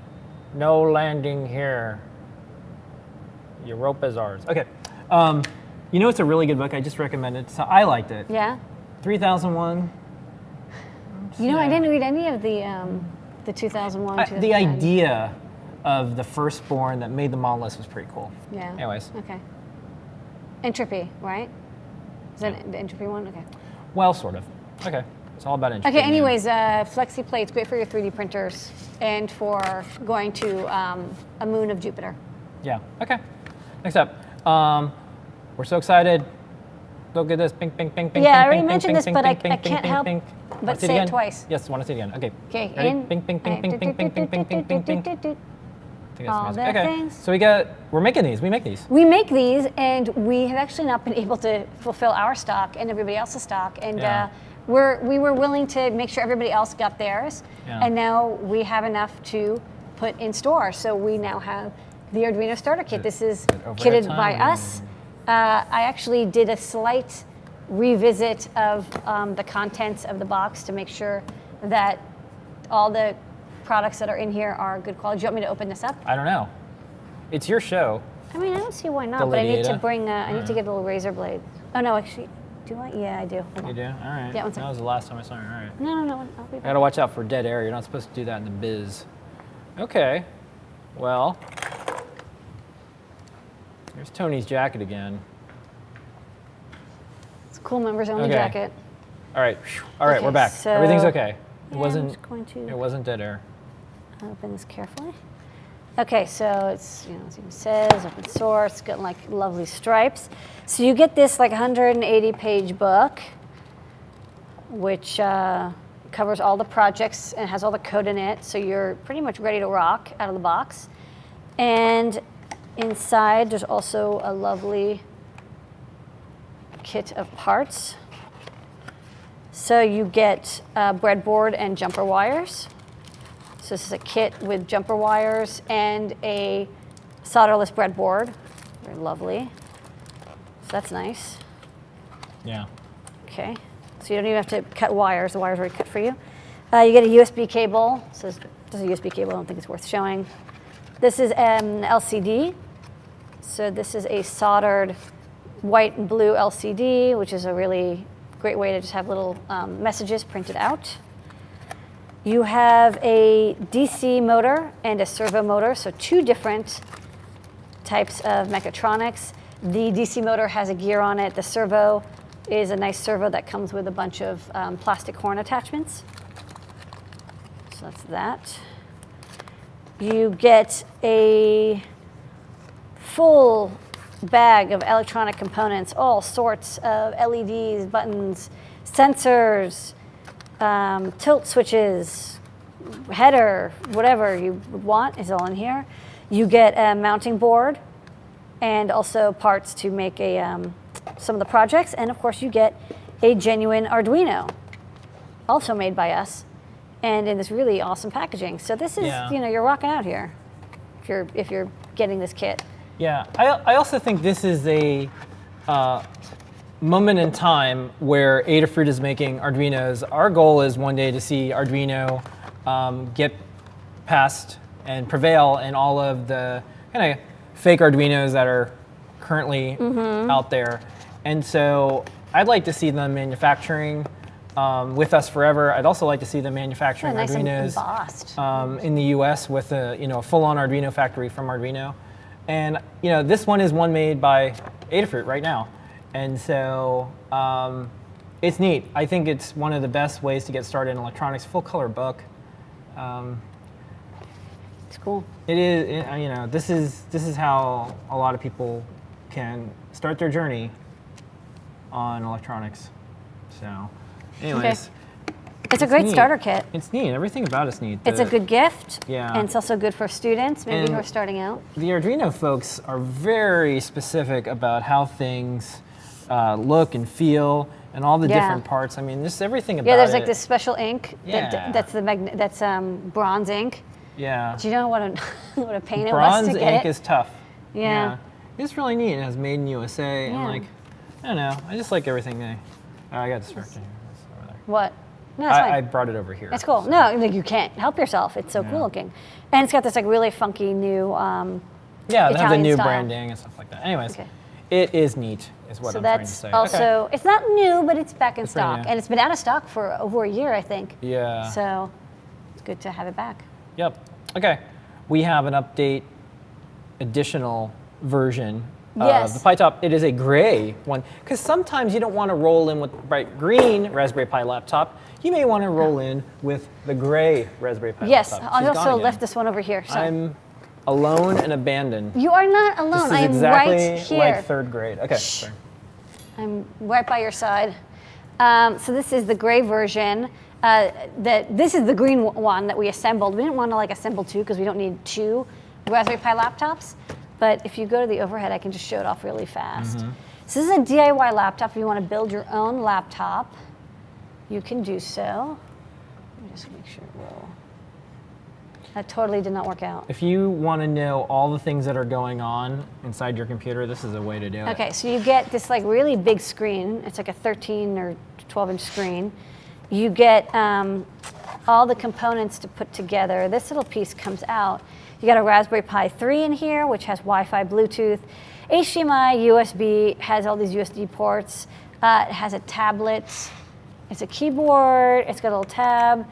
no landing here. Your rope is ours. Okay. It's a really good book. I just recommend it. So I liked it. Yeah. 3001. I didn't read any of the 2001. The idea of the firstborn that made the monolith was pretty cool. Yeah. Anyways. Okay. Entropy, right? Is that the entropy one? Okay. Well, sort of. Okay. It's all about entropy. Okay, anyways, flexi plates, great for your 3D printers and for going to a moon of Jupiter. Yeah. Okay. Next up, we're so excited. Look at this. Ping, ping, ping, ping. Yeah, I ping, already ping, mentioned ping, this, ping, but ping, I ping, can't ping, help ping. but say it twice. Yes, want to see it again. Okay. Okay. Ready? Ping, ping, ping, ping, ping, ping, ping, ping, ping, ping, ping. All the things. So we're making these. We make these. We make these, and we have actually not been able to fulfill our stock and everybody else's stock. And we were willing to make sure everybody else got theirs. Yeah. And now we have enough to put in store. So we now have the Arduino starter kit. This is kitted by us. I actually did a slight revisit of the contents of the box to make sure that all the products that are in here are good quality. Do you want me to open this up? I don't know. It's your show. I mean, I don't see why not, but I need to bring, I need to get a little razor blade. Oh no, actually, Do I? Yeah, I do. Hold You on. do? All right. Yeah, one That second. was the last time I saw her. All right. No. I'll be I back. gotta watch out for dead air. You're not supposed to do that in the biz. Okay. Well, there's Tony's jacket again. It's a cool members only Okay. jacket. All right. All right, Okay, we're back. so- Everything's okay. It Yeah, wasn't. I'm just going to It wasn't dead air. open this carefully. Okay, so it's, as it says, open source, got like lovely stripes. So you get this like 180-page book, which covers all the projects and has all the code in it. So you're pretty much ready to rock out of the box. And inside, there's also a lovely kit of parts. So you get a breadboard and jumper wires. So this is a kit with jumper wires and a solderless breadboard. Very lovely. So that's nice. Yeah. Okay. So you don't even have to cut wires. The wires are already cut for you. You get a USB cable. So this is a USB cable. I don't think it's worth showing. This is an LCD. So this is a soldered white and blue LCD, which is a really great way to just have little messages printed out. You have a DC motor and a servo motor, so two different types of mechatronics. The DC motor has a gear on it. The servo is a nice servo that comes with a bunch of plastic horn attachments. So that's that. You get a full bag of electronic components, all sorts of LEDs, buttons, sensors, tilt switches, header, whatever you want is all in here. You get a mounting board and also parts to make some of the projects. And of course you get a genuine Arduino, also made by us, and in this really awesome packaging. So this is, you're rocking out here if you're getting this kit. Yeah. I also think this is a moment in time where Adafruit is making Arduinos. Our goal is one day to see Arduino get past and prevail in all of the kind of fake Arduinos that are currently out there. And so I'd like to see them manufacturing with us forever. I'd also like to see them manufacturing nice Arduinos in the US with a full-on Arduino factory from Arduino. And this one is one made by Adafruit right now. And so it's neat. I think it's one of the best ways to get started in electronics. Full color book. It's cool. It is. This is how a lot of people can start their journey on electronics. So, anyways. Okay. It's a great neat. Starter kit. It's neat. Everything about it's neat. It's a good gift. Yeah. And it's also good for students, maybe And who are starting out. The Arduino folks are very specific about how things look and feel, and all the different parts. I mean, just everything about it. Yeah, there's like this special ink Yeah. that's bronze ink. Yeah. Do you know what a pain it was Bronze to get ink it? is tough. Yeah. It's really neat. It has Made in USA, and I don't know. I just like everything they. Oh, I got distracted here. That's over there. What? No, that's fine. I brought it over here. It's cool. No, you can't help yourself. It's so cool looking, and it's got this like really funky new. They have the Italian new style. branding and stuff like that. Anyways, Okay. it is neat, is what So I'm trying to that's say. also it's not new, but it's back in It's pretty stock, new. and it's been out of stock for over a year, I think. Yeah. So it's good to have it back. Yep. Okay. We have an additional version of the Pi Top. It is a gray one, because sometimes you don't want to roll in with bright green Raspberry Pi laptop. You may want to roll in with the gray Raspberry Pi Yes, laptop. I She's also gone again. left this one over here. So. I'm alone and abandoned. You are not alone. This is I am exactly right here. like third grade. Okay. Sorry. I'm right by your side. So this is the gray version. This is the green one that we assembled. We didn't want to assemble two because we don't need two Raspberry Pi laptops. But if you go to the overhead, I can just show it off really fast. So this is a DIY laptop. If you want to build your own laptop, you can do so. Let me just make sure it will. That totally did not work out. If you want to know all the things that are going on inside your computer, this is a way to do it. Okay, so you get this really big screen. It's like a 13 or 12-inch screen. You get all the components to put together. This little piece comes out. You got a Raspberry Pi 3 in here, which has Wi-Fi, Bluetooth, HDMI, USB, has all these USB ports, It has a tablet. It's a keyboard. It's got a little tab.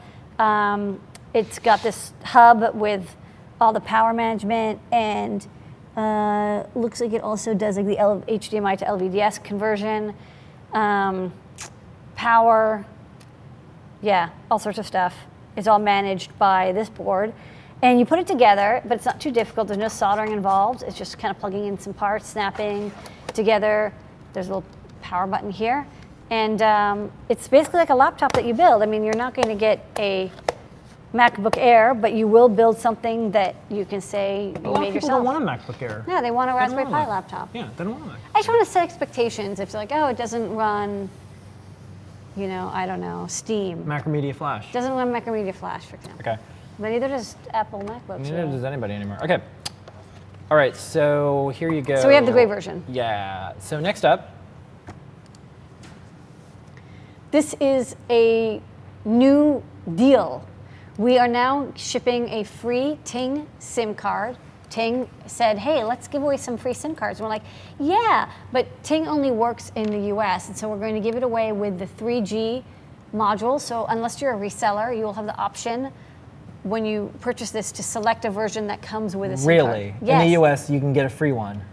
It's got this hub with all the power management, and looks like it also does like the HDMI to LVDS conversion, power, yeah, all sorts of stuff. It's all managed by this board. And you put it together, but it's not too difficult. There's no soldering involved. It's just kind of plugging in some parts, snapping together. There's a little power button here. And it's basically like a laptop that you build. I mean, you're not going to get a MacBook Air, but you will build something that you can say you made yourself. A lot of people don't want a MacBook Air. Yeah, they want a Raspberry Pi laptop. Yeah, they don't want a Mac. I just want to set expectations. If it's like, oh, it doesn't run, you know, I don't know, Steam. Macromedia Flash. It doesn't run Macromedia Flash, for example. Okay. But neither does Apple MacBooks. Neither does anybody anymore. Okay. All right, so here you go. So we have the gray version. Yeah. So next up. This is a new deal. We are now shipping a free Ting SIM card. Ting said, hey, let's give away some free SIM cards. And we're like, yeah, but Ting only works in the US, and so we're going to give it away with the 3G module. So unless you're a reseller, you will have the option when you purchase this to select a version that comes with a SIM card. Really? Yes. In the US, you can get a free one.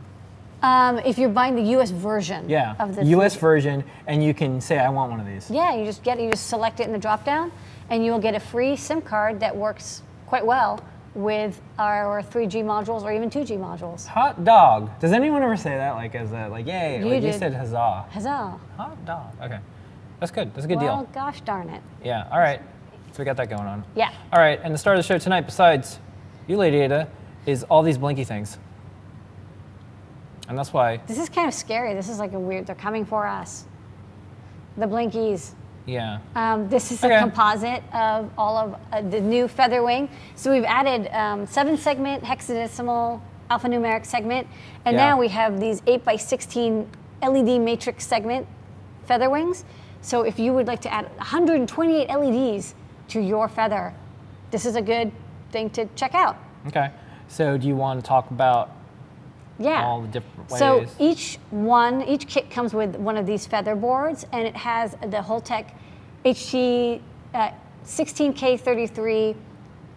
If you're buying the US version of the US version, and you can say, I want one of these. Yeah, you just select it in the drop down, and you will get a free SIM card that works quite well with our 3G modules or even 2G modules. Hot dog. Does anyone ever say that like as a, like, yay? You like did. You said huzzah. Huzzah. Hot dog. Okay. That's good. That's a good Well, deal. gosh darn it. Yeah. All right. So we got that going on. Yeah. All right. And the star of the show tonight, besides you, LADYADA, is all these blinky things. And that's why. This is kind of scary. This is like a weird, they're coming for us. The blinkies. Yeah. This is a composite of all of the new feather wing. So we've added 7-segment hexadecimal alphanumeric segment, and now we have these 8x16 LED matrix segment feather wings. So if you would like to add 128 LEDs to your feather, this is a good thing to check out. Okay. So do you want to talk about all the different ways? So each kit comes with one of these feather boards, and it has the Holtec HT 16K33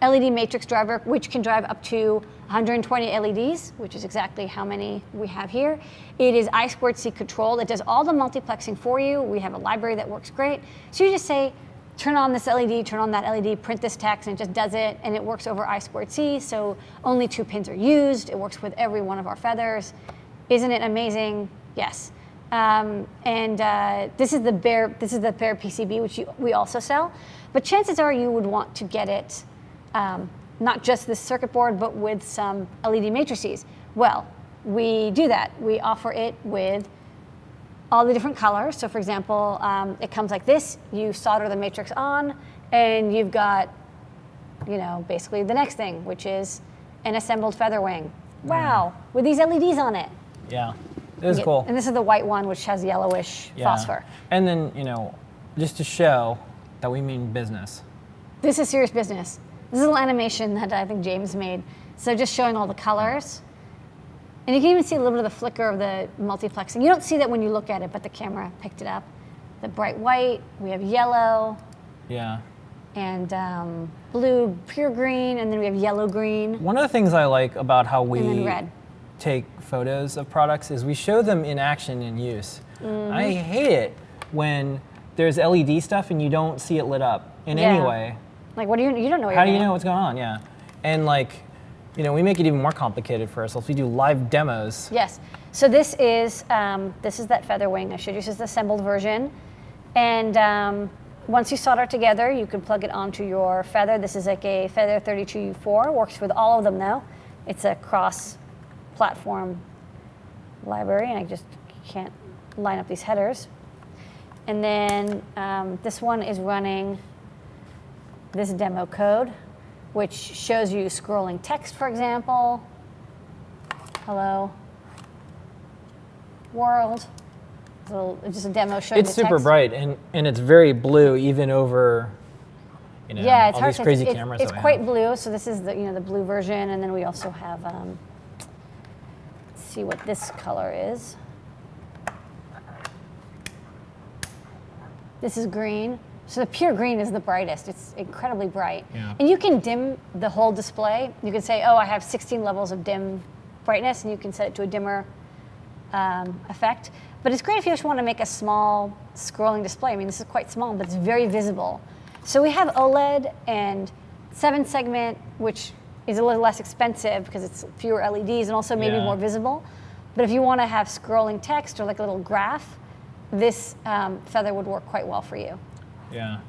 LED matrix driver, which can drive up to 120 LEDs, which is exactly how many we have here. It is I2C controlled. It does all the multiplexing for you. We have a library that works great. So you just say, turn on this LED, turn on that LED, print this text, and it just does it, and it works over I2C, so only 2 pins are used. It works with every one of our feathers. Isn't it amazing? Yes. This is the bare PCB, which we also sell, but chances are you would want to get it, not just this circuit board, but with some LED matrices. Well, we do that. We offer it with all the different colors. So for example, it comes like this. You solder the matrix on, and you've got, you know, basically the next thing, which is an assembled feather wing. Wow, with these LEDs on it. Yeah, it is cool. And this is the white one, which has yellowish phosphor. And then, you know, just to show that we mean business. This is serious business. This is a little animation that I think James made. So just showing all the colors. And you can even see a little bit of the flicker of the multiplexing. You don't see that when you look at it, but the camera picked it up. The bright white, we have yellow. Yeah. And blue, pure green, and then we have yellow green. One of the things I like about how we and then red. Take photos of products is we show them in action in use. I hate it when there's LED stuff and you don't see it lit up in any way. Like, what do you don't know what How do you know what's going on? Yeah. And like, you know, we make it even more complicated for ourselves. We do live demos. Yes. So this is that feather wing. I showed you. This is the assembled version. And once you solder it together, you can plug it onto your feather. This is like a Feather 32U4. Works with all of them now. It's a cross-platform library, and I just can't line up these headers. And then this one is running this demo code, which shows you scrolling text, for example. Hello, world. It's just a demo showing It's the super text. bright, and it's very blue, even over, you know, it's all hard these crazy to, cameras. It's that we quite have. blue, so this is the blue version, and then we also have. Let's see what this color is. This is green. So the pure green is the brightest. It's incredibly bright. Yeah. And you can dim the whole display. You can say, oh, I have 16 levels of dim brightness, and you can set it to a dimmer effect. But it's great if you just want to make a small scrolling display. I mean, this is quite small, but it's very visible. So we have OLED and 7-segment, which is a little less expensive because it's fewer LEDs and also maybe more visible. But if you want to have scrolling text or like a little graph, this feather would work quite well for you. Yeah.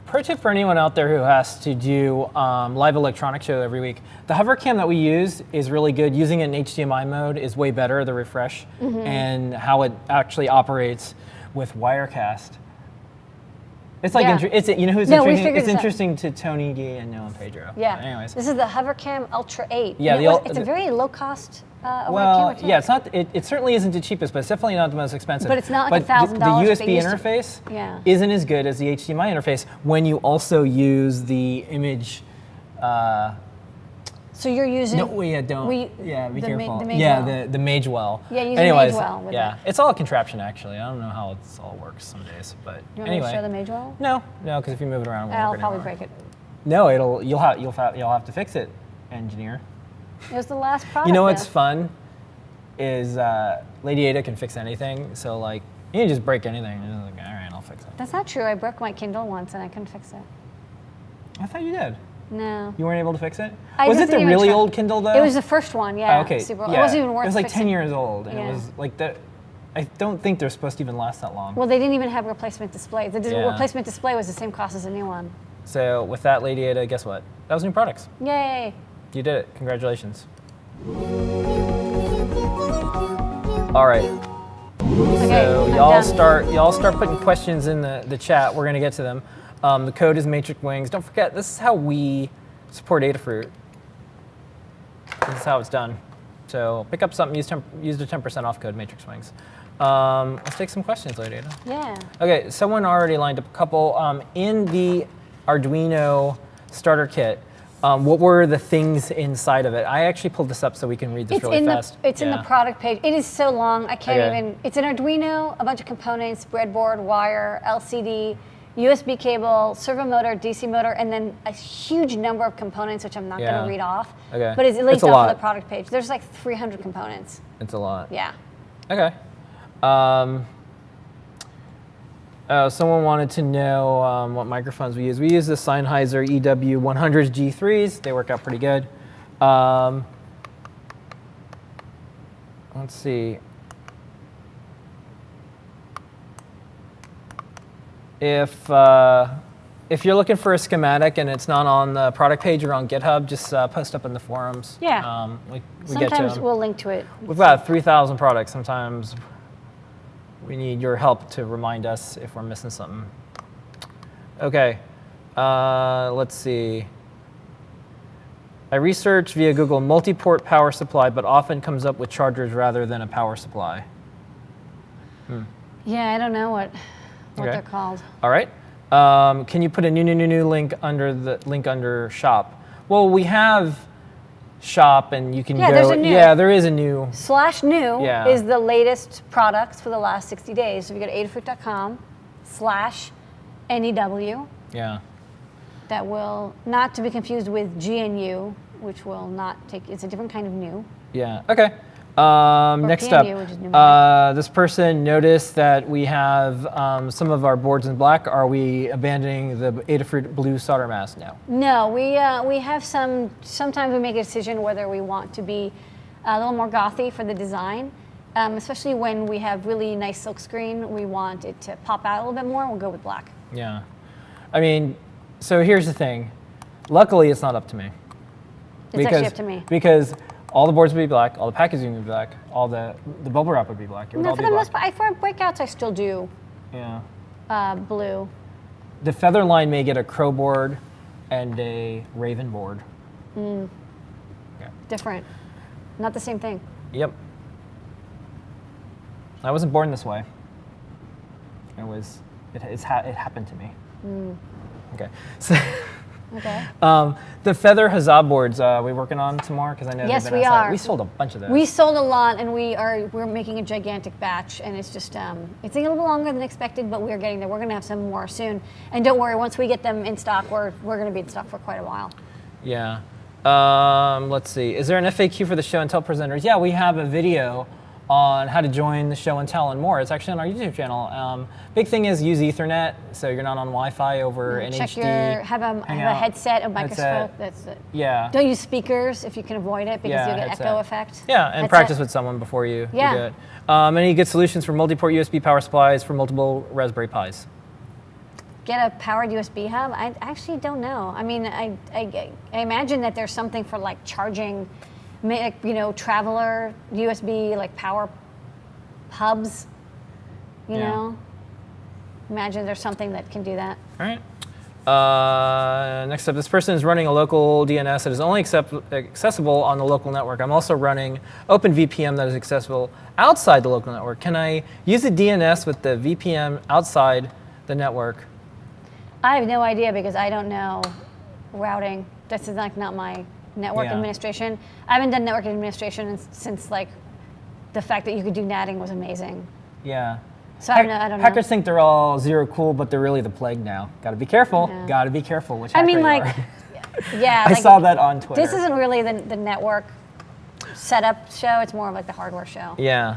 Pro tip for anyone out there who has to do live electronics show every week. The hover cam that we use is really good. Using it in HDMI mode is way better, the refresh, and how it actually operates with Wirecast. It's like, you know who's interesting? It's interesting to Tony D and Noah and Pedro. Yeah. But anyways. This is the Hovercam Ultra 8. Yeah. It's a very low cost well, yeah, it's not. It certainly isn't the cheapest, but it's definitely not the most expensive. But it's not like $1,000. The USB interface isn't as good as the HDMI interface when you also use the image. So you're using. No, be careful. The the Magewell. Yeah, using Anyways, Magewell with yeah, it's all a contraption actually. I don't know how it all works some days, but you want anyway. me to show the Magewell? No, because if you move it around, it won't I'll work probably anymore. break it. No, you'll have to fix it, engineer. It was the last product. You know what's fun is LadyAda can fix anything. So like you can just break anything. And you're like, all right, I'll fix it. That's not true. I broke my Kindle once and I couldn't fix it. I thought you did. No. You weren't able to fix it? I Was it just the didn't really even try. old Kindle though? It was the first one, yeah. Okay. Super, Yeah. It wasn't even worth It was like fixing. 10 years old, and Yeah. it was like that. I don't think they're supposed to even last that long. Well, they didn't even have replacement displays. The Yeah. replacement display was the same cost as a new one. So with that, LadyAda, guess what? That was new products. Yay! You did it. Congratulations. All right. Okay, So I'm y'all start putting questions in the chat. We're gonna get to them. The code is Matrix Wings. Don't forget, this is how we support Adafruit. This is how it's done. So pick up something. Use the 10% off code Matrix Wings. Let's take some questions, LadyAda. Yeah. Okay, someone already lined up a couple. In the Arduino starter kit, what were the things inside of it? I actually pulled this up so we can read this really fast. It's in the product page. It is so long, I can't Okay. even. It's an Arduino, a bunch of components, breadboard, wire, LCD, USB cable, servo motor, DC motor, and then a huge number of components, which I'm not going to read off. Okay. But it's linked a off lot. of the product page. There's like 300 components. It's a lot. Yeah. Okay. Someone wanted to know what microphones we use. We use the Sennheiser EW100 G3s. They work out pretty good. Let's see. If you're looking for a schematic and it's not on the product page or on GitHub, just post up in the forums. Yeah. We get to Sometimes them. we'll link to it. We've got 3,000 products. Sometimes we need your help to remind us if we're missing something. Okay, let's see. I researched via Google multi-port power supply, but often comes up with chargers rather than a power supply. Yeah, I don't know what Okay. they're called. All right. Can you put a new link under shop? Well, we have shop, and you can go. There's a new. Yeah, there is a new. /new Yeah. is the latest products for the last 60 days. So if you go to adafruit.com/NEW, Yeah. that will, not to be confused with GNU, which will not take, it's a different kind of new. Yeah. Okay. Next PNU, up, which is pneumatic. this person noticed that we have some of our boards in black. Are we abandoning the Adafruit blue solder mask now? No, we have sometimes we make a decision whether we want to be a little more gothy for the design, especially when we have really nice silk screen. We want it to pop out a little bit more. We'll go with black. Yeah. I mean, so here's the thing. Luckily, it's not up to me. It's actually up to me. Because all the boards would be black, all the packaging would be black, all the bubble wrap would be black. It would No, all for be the black. most part, for breakouts, I still do Yeah. blue. The Feather line may get a Crow board and a Raven board. Different. Not the same thing. Yep. I wasn't born this way. It happened to me. Okay. So, Okay. The Feather Huzzah boards, we working on some more? Because I know Yes, they've been we outside. are. We sold a bunch of those. We sold a lot, and we're making a gigantic batch, and it's just it's a little bit longer than expected, but we're getting there. We're going to have some more soon, and don't worry, once we get them in stock, we're going to be in stock for quite a while. Yeah. Let's see. Is there an FAQ for the show and tell presenters? Yeah, we have a video on how to join the show and tell and more. It's actually on our YouTube channel. Big thing is use Ethernet, so you're not on Wi-Fi over NHD. Check have a headset, a microphone. That's it. Yeah. Don't use speakers if you can avoid it because you'll get echo effect. Yeah, and practice with someone before you do it. Any good solutions for multi-port USB power supplies for multiple Raspberry Pis? Get a powered USB hub? I actually don't know. I mean, I imagine that there's something for like charging, traveler USB like power hubs. You know, imagine there's something that can do that. All right. Next up, this person is running a local DNS that is only accessible on the local network. I'm also running OpenVPN that is accessible outside the local network. Can I use the DNS with the VPN outside the network? I have no idea because I don't know routing. This is like not my network administration. I haven't done network administration since like the fact that you could do natting was amazing. Yeah. So I don't know. Hackers think they're all zero cool, but they're really the plague now. Got to be careful. Yeah. Got to be careful which I mean, hacker you like, are. yeah. I saw that on Twitter. This isn't really the network setup show. It's more of like the hardware show. Yeah.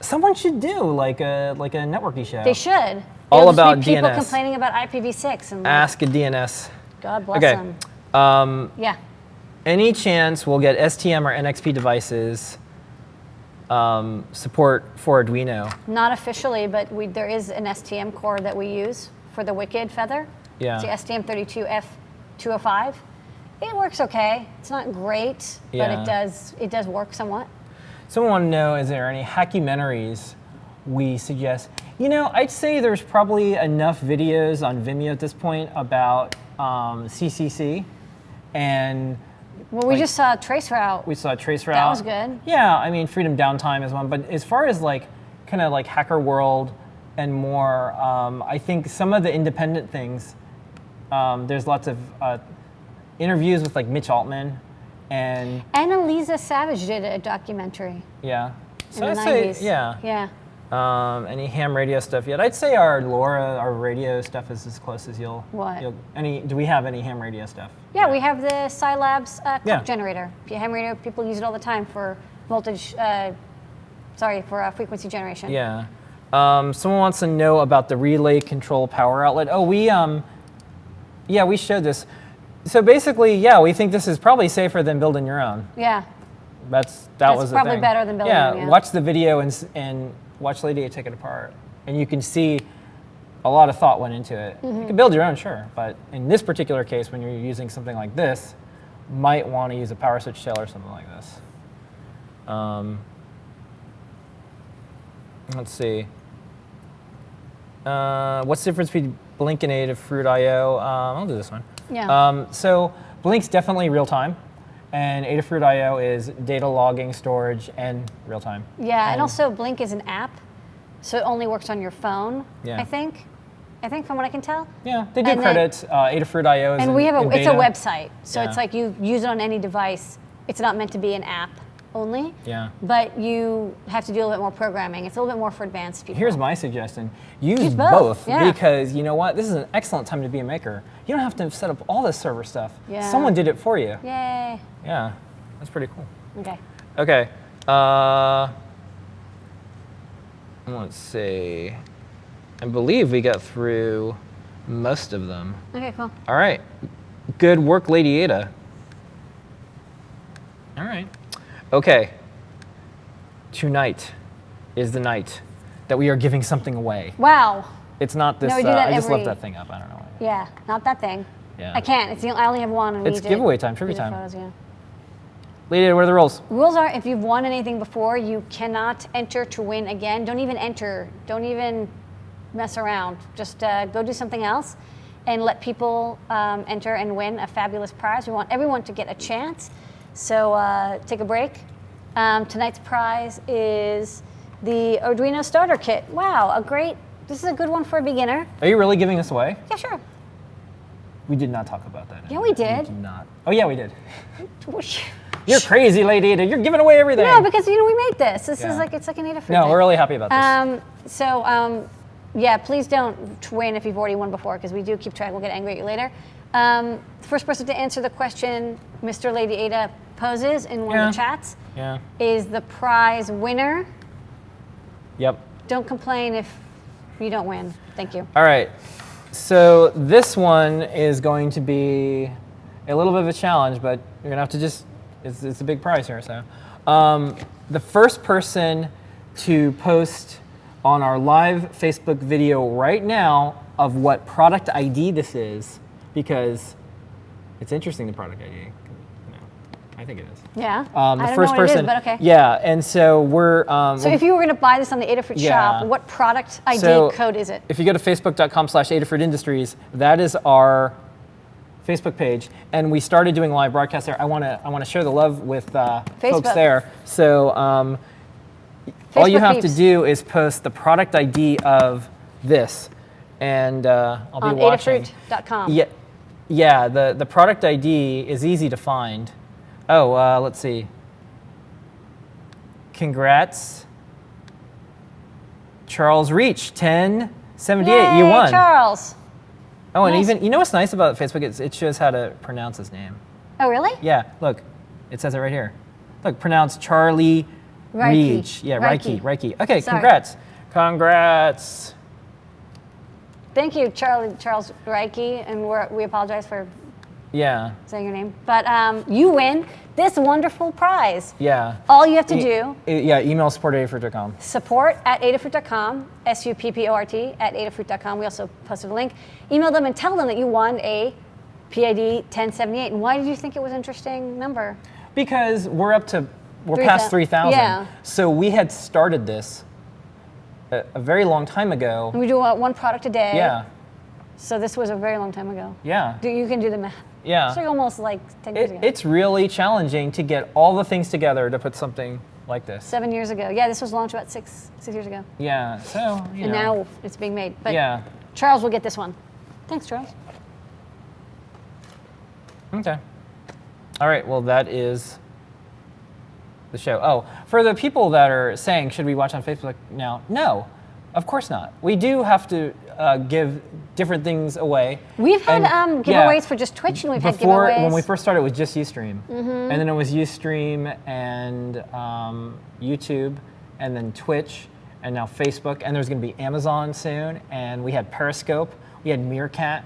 Someone should do like a networky show. They should. All There'll about just be people DNS. complaining about IPv6 and like, Ask a DNS. God bless them. Yeah. Any chance we'll get STM or NXP devices support for Arduino? Not officially, but there is an STM core that we use for the Wicked Feather. Yeah. It's the STM32F205. It works okay. It's not great, but it does work somewhat. Someone want to know, is there any hackymentaries we suggest? I'd say there's probably enough videos on Vimeo at this point about CCC and. Well, we just saw Traceroute. We saw Traceroute. That was good. Yeah, I mean, Freedom Downtime is one. But as far as kind of like Hacker World and more, I think some of the independent things, there's lots of interviews with like Mitch Altman and Annalisa Savage did a documentary. Yeah. So in the I'd 90s. say, yeah. Yeah. Any ham radio stuff yet? I'd say our LoRa, our radio stuff is as close as you'll. What? Do we have any ham radio stuff? Yeah, we have the Scilabs clock generator. Ham radio, people use it all the time for voltage. For frequency generation. Yeah. Someone wants to know about the relay control power outlet. Oh, we showed this. So basically, we think this is probably safer than building your own. Yeah. That was the thing. That's probably better than building your own. Yeah, watch the video and watch LADYADA take it apart. And you can see a lot of thought went into it. You can build your own, sure, but in this particular case, when you're using something like this, might want to use a power switch tail or something like this. Let's see. What's the difference between Blink and Adafruit IO? I'll do this one. Yeah. So Blink's definitely real time, and Adafruit IO is data logging, storage, and real time. Yeah, and also Blink is an app, so it only works on your phone. Yeah. I think from what I can tell. Yeah, they do credit. Adafruit IO is and we have it's a beta. website, so it's like you use it on any device. It's not meant to be an app only. Yeah. But you have to do a little bit more programming. It's a little bit more for advanced people. Here's my suggestion. Use both yeah. because you know what? This is an excellent time to be a maker. You don't have to set up all this server stuff. Yeah. Someone did it for you. Yay. Yeah, that's pretty cool. Okay. Okay. Let's see. I believe we got through most of them. Okay, cool. All right. Good work, LADYADA. All right. Okay. Tonight is the night that we are giving something away. Wow. It's not this. No, we do that I just left that thing up. I don't know. Yeah, not that thing. Yeah. I can't. I only have one. And It's giveaway time, trivia time. Photos, yeah. LADYADA, what are the rules? Rules are if you've won anything before, you cannot enter to win again. Don't even enter. Don't even mess around. Just go do something else and let people enter and win a fabulous prize. We want everyone to get a chance. So take a break. Tonight's prize is the Arduino starter kit. Wow, this is a good one for a beginner. Are you really giving this away? Yeah, sure. We did not talk about that. Yeah, we did. We did not. Oh, yeah, we did. You're crazy, LADYADA. You're giving away everything. No, because we made this. This is like, it's like an Adafruit No, thing. we're really happy about this. Yeah, please don't win if you've already won before, because we do keep track. We'll get angry at you later. The first person to answer the question Mr. LADYADA poses in one of the chats is the prize winner. Yep. Don't complain if you don't win. Thank you. All right. So this one is going to be a little bit of a challenge, but you're going to have to just, it's a big prize here. So the first person to post on our live Facebook video right now of what product ID this is, because it's interesting, the product ID. I think it is. Yeah. The I don't first know what person, it is, but okay. Yeah, and so we're. So if you were going to buy this on the Adafruit shop, what product ID code is it? If you go to facebook.com/Adafruit Industries, that is our Facebook page, and we started doing live broadcasts there. I want to share the love with folks there. So all you have to do is post the product ID of this, and I'll be watching. Adafruit.com. Yeah. The product ID is easy to find. Oh, let's see. Congrats, Charles Reach, 1078. Yay, you won. Charles. Oh, and even, you know what's nice about Facebook? It shows how to pronounce his name. Oh, really? Yeah, look. It says it right here. Look, pronounce Charlie Reach. Yeah, Reiki. Okay, sorry. Congrats. Thank you, Charles Reiki, and we apologize for saying your name. But you win this wonderful prize. Yeah. All you have to do. Email support@adafruit.com. Support@adafruit.com, SUPPORT @adafruit.com. We also posted a link. Email them and tell them that you won a PID 1078. And why did you think it was an interesting number? Because we're past 3,000. Yeah. So we had started this a very long time ago. And we do one product a day. Yeah. So this was a very long time ago. Yeah. You can do the math. Yeah. It's like almost like 10 years ago. It's really challenging to get all the things together to put something like this. 7 years ago. Yeah, this was launched about six years ago. Yeah, so, you and know. now it's being made. But yeah. Charles will get this one. Thanks, Charles. Okay. All right, well, that is the show. Oh, for the people that are saying, should we watch on Facebook now? No, of course not. We do have to give different things away. We've had giveaways for just Twitch, and we've had giveaways. When we first started, it was just Ustream. And then it was Ustream and YouTube, and then Twitch, and now Facebook, and there's going to be Amazon soon, and we had Periscope, we had Meerkat.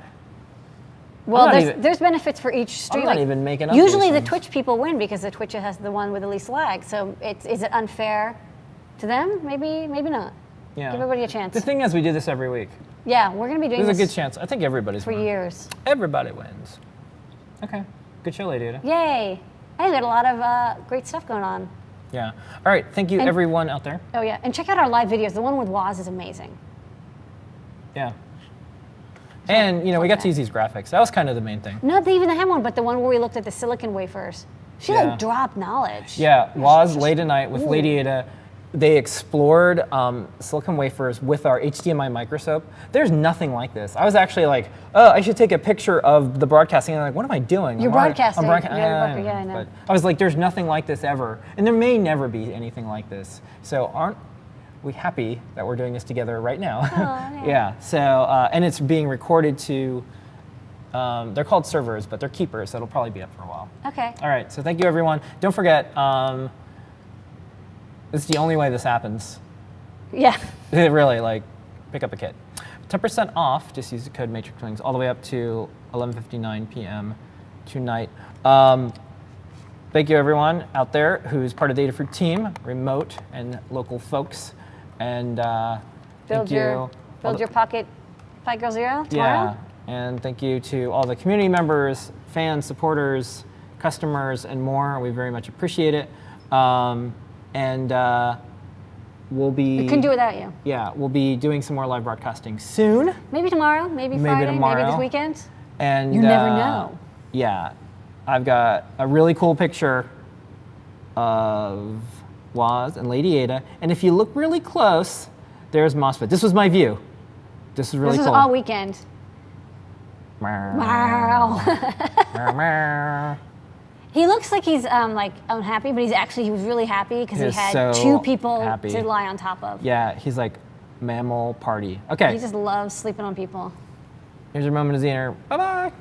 Well, there's benefits for each stream. I'm not even making up usually these the Twitch people win because the Twitch has the one with the least lag. So is it unfair to them? Maybe not. Yeah. Give everybody a chance. The thing is, we do this every week. Yeah, we're going to be doing this. There's a good chance. I think everybody's for years. Everybody wins. Okay. Good show, LADYADA. Yay. I think we had a lot of great stuff going on. Yeah. All right. Thank you, everyone out there. Oh, yeah. And check out our live videos. The one with Woz is amazing. Yeah. And, we got to use these graphics. That was kind of the main thing. Not even the ham one, but the one where we looked at the silicon wafers. She dropped knowledge. Yeah. Woz late at night with LADYADA. They explored silicon wafers with our HDMI microscope. There's nothing like this. I was actually like, oh, I should take a picture of the broadcasting. And I'm like, what am I doing? You're broadcasting. Yeah, I know. But I was like, there's nothing like this ever. And there may never be anything like this. So aren't we happy that we're doing this together right now? Oh, yeah. So, and it's being recorded to, they're called servers, but they're keepers. So it'll probably be up for a while. Okay. All right. So thank you, everyone. Don't forget, this is the only way this happens. Yeah. Really, pick up a kit. 10% off, just use the code MatrixWings all the way up to 11:59 p.m. tonight. Thank you, everyone out there who's part of the Adafruit team, remote and local folks. And build your pocket Pi Girl Zero tomorrow. Yeah, and thank you to all the community members, fans, supporters, customers, and more. We very much appreciate it. And we'll be... We couldn't do without you. Yeah, we'll be doing some more live broadcasting soon. Maybe tomorrow, maybe Friday, maybe this weekend. And you never know. Yeah, I've got a really cool picture of Woz and LADYADA. And if you look really close, there's MOSFET. This was my view. This is really cool. This was all weekend. Wow. Meow. He looks like he's like unhappy, but he was really happy because he had so 2 people happy. to lie on top of. Yeah, he's like mammal party. Okay. He just loves sleeping on people. Here's your moment of Zener. Bye-bye.